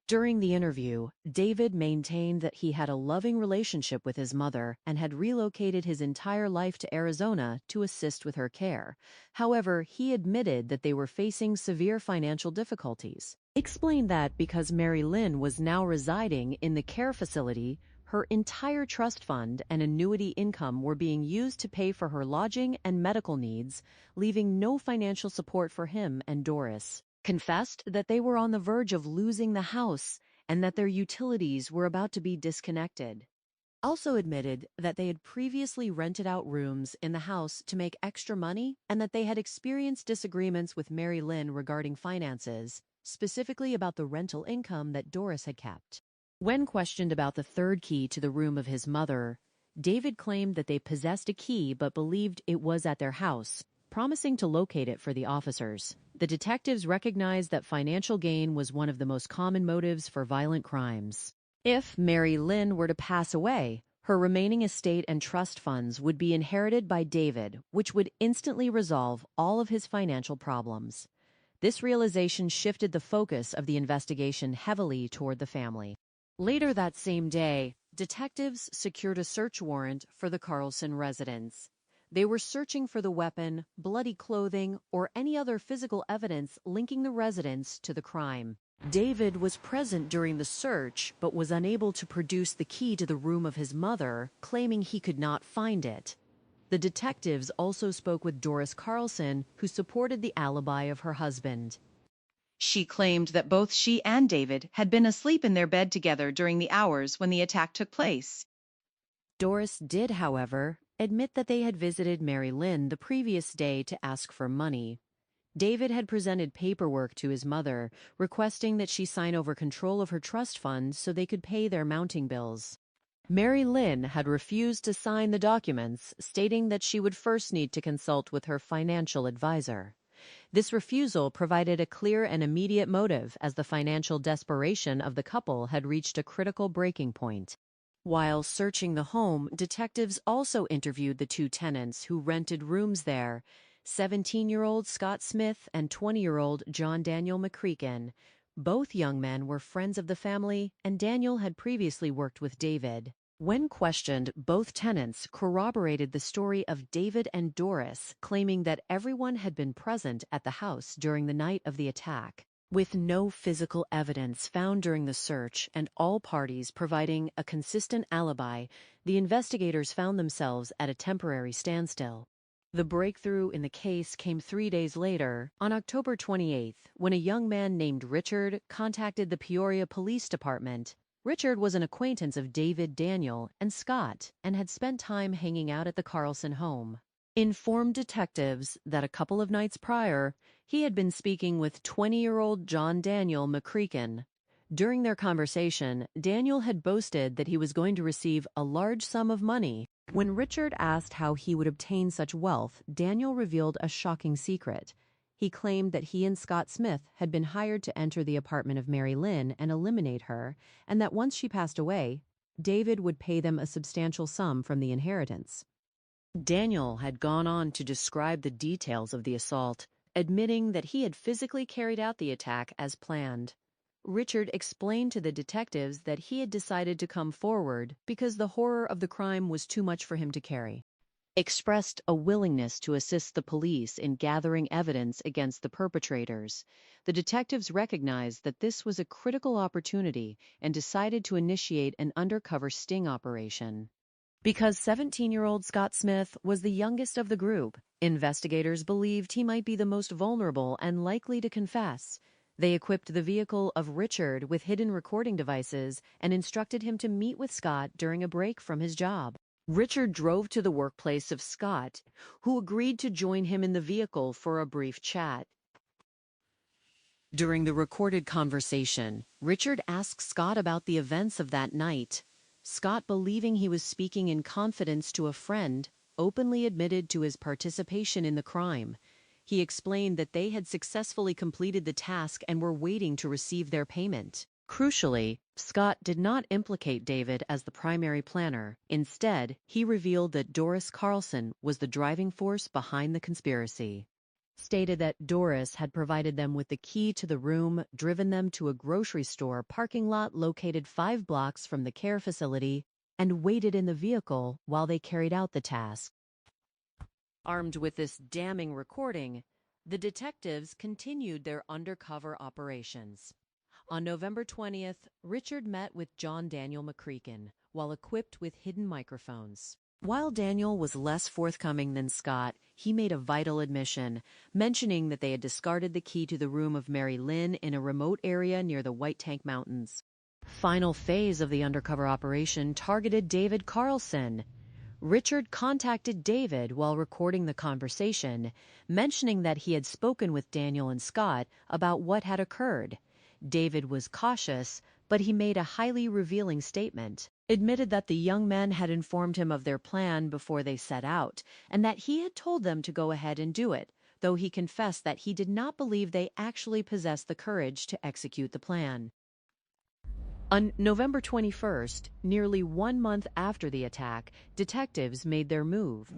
During the interview, David maintained that he had a loving relationship with his mother and had relocated his entire life to Arizona to assist with her care. However, he admitted that they were facing severe financial difficulties. He explained that because Mary Lynn was now residing in the care facility, her entire trust fund and annuity income were being used to pay for her lodging and medical needs, leaving no financial support for him and Doris. Confessed that they were on the verge of losing the house and that their utilities were about to be disconnected. Also admitted that they had previously rented out rooms in the house to make extra money and that they had experienced disagreements with Mary Lynn regarding finances, specifically about the rental income that Doris had kept. When questioned about the third key to the room of his mother, David claimed that they possessed a key but believed it was at their house, promising to locate it for the officers. The detectives recognized that financial gain was one of the most common motives for violent crimes. If Mary Lynn were to pass away, her remaining estate and trust funds would be inherited by David, which would instantly resolve all of his financial problems. This realization shifted the focus of the investigation heavily toward the family. Later that same day, detectives secured a search warrant for the Carlson residence. They were searching for the weapon, bloody clothing, or any other physical evidence linking the residence to the crime. David was present during the search, but was unable to produce the key to the room of his mother, claiming he could not find it. The detectives also spoke with Doris Carlson, who supported the alibi of her husband. She claimed that both she and David had been asleep in their bed together during the hours when the attack took place. Doris did, however, admit that they had visited Mary Lynn the previous day to ask for money. David had presented paperwork to his mother, requesting that she sign over control of her trust fund so they could pay their mounting bills. Mary Lynn had refused to sign the documents, stating that she would first need to consult with her financial advisor. This refusal provided a clear and immediate motive, as the financial desperation of the couple had reached a critical breaking point. While searching the home, detectives also interviewed the two tenants who rented rooms there, 17-year-old Scott Smith and 20-year-old John Daniel McCreakin. Both young men were friends of the family, and Daniel had previously worked with David. When questioned, both tenants corroborated the story of David and Doris, claiming that everyone had been present at the house during the night of the attack. With no physical evidence found during the search and all parties providing a consistent alibi, the investigators found themselves at a temporary standstill. The breakthrough in the case came 3 days later, on October 28th, when a young man named Richard contacted the Peoria Police Department. Richard was an acquaintance of David, Daniel, and Scott, and had spent time hanging out at the Carlson home. Informed detectives that a couple of nights prior, he had been speaking with 20-year-old John Daniel McCreakin. During their conversation, Daniel had boasted that he was going to receive a large sum of money. When Richard asked how he would obtain such wealth, Daniel revealed a shocking secret. He claimed that he and Scott Smith had been hired to enter the apartment of Mary Lynn and eliminate her, and that once she passed away, David would pay them a substantial sum from the inheritance. Daniel had gone on to describe the details of the assault, admitting that he had physically carried out the attack as planned. Richard explained to the detectives that he had decided to come forward because the horror of the crime was too much for him to carry. Expressed a willingness to assist the police in gathering evidence against the perpetrators. The detectives recognized that this was a critical opportunity and decided to initiate an undercover sting operation. Because 17-year-old Scott Smith was the youngest of the group, investigators believed he might be the most vulnerable and likely to confess. They equipped the vehicle of Richard with hidden recording devices and instructed him to meet with Scott during a break from his job. Richard drove to the workplace of Scott, who agreed to join him in the vehicle for a brief chat. During the recorded conversation, Richard asked Scott about the events of that night. Scott, believing he was speaking in confidence to a friend, openly admitted to his participation in the crime. He explained that they had successfully completed the task and were waiting to receive their payment. Crucially, Scott did not implicate David as the primary planner. Instead, he revealed that Doris Carlson was the driving force behind the conspiracy. Stated that Doris had provided them with the key to the room, driven them to a grocery store parking lot located 5 blocks from the care facility, and waited in the vehicle while they carried out the task. Armed with this damning recording, the detectives continued their undercover operations. On November 20th, Richard met with John Daniel McCreakin while equipped with hidden microphones. While Daniel was less forthcoming than Scott, he made a vital admission, mentioning that they had discarded the key to the room of Mary Lynn in a remote area near the White Tank Mountains. Final phase of the undercover operation targeted David Carlson. Richard contacted David while recording the conversation, mentioning that he had spoken with Daniel and Scott about what had occurred. David was cautious, but he made a highly revealing statement, admitted that the young men had informed him of their plan before they set out, and that he had told them to go ahead and do it, though he confessed that he did not believe they actually possessed the courage to execute the plan. On November 21st, nearly 1 month after the attack, detectives made their move.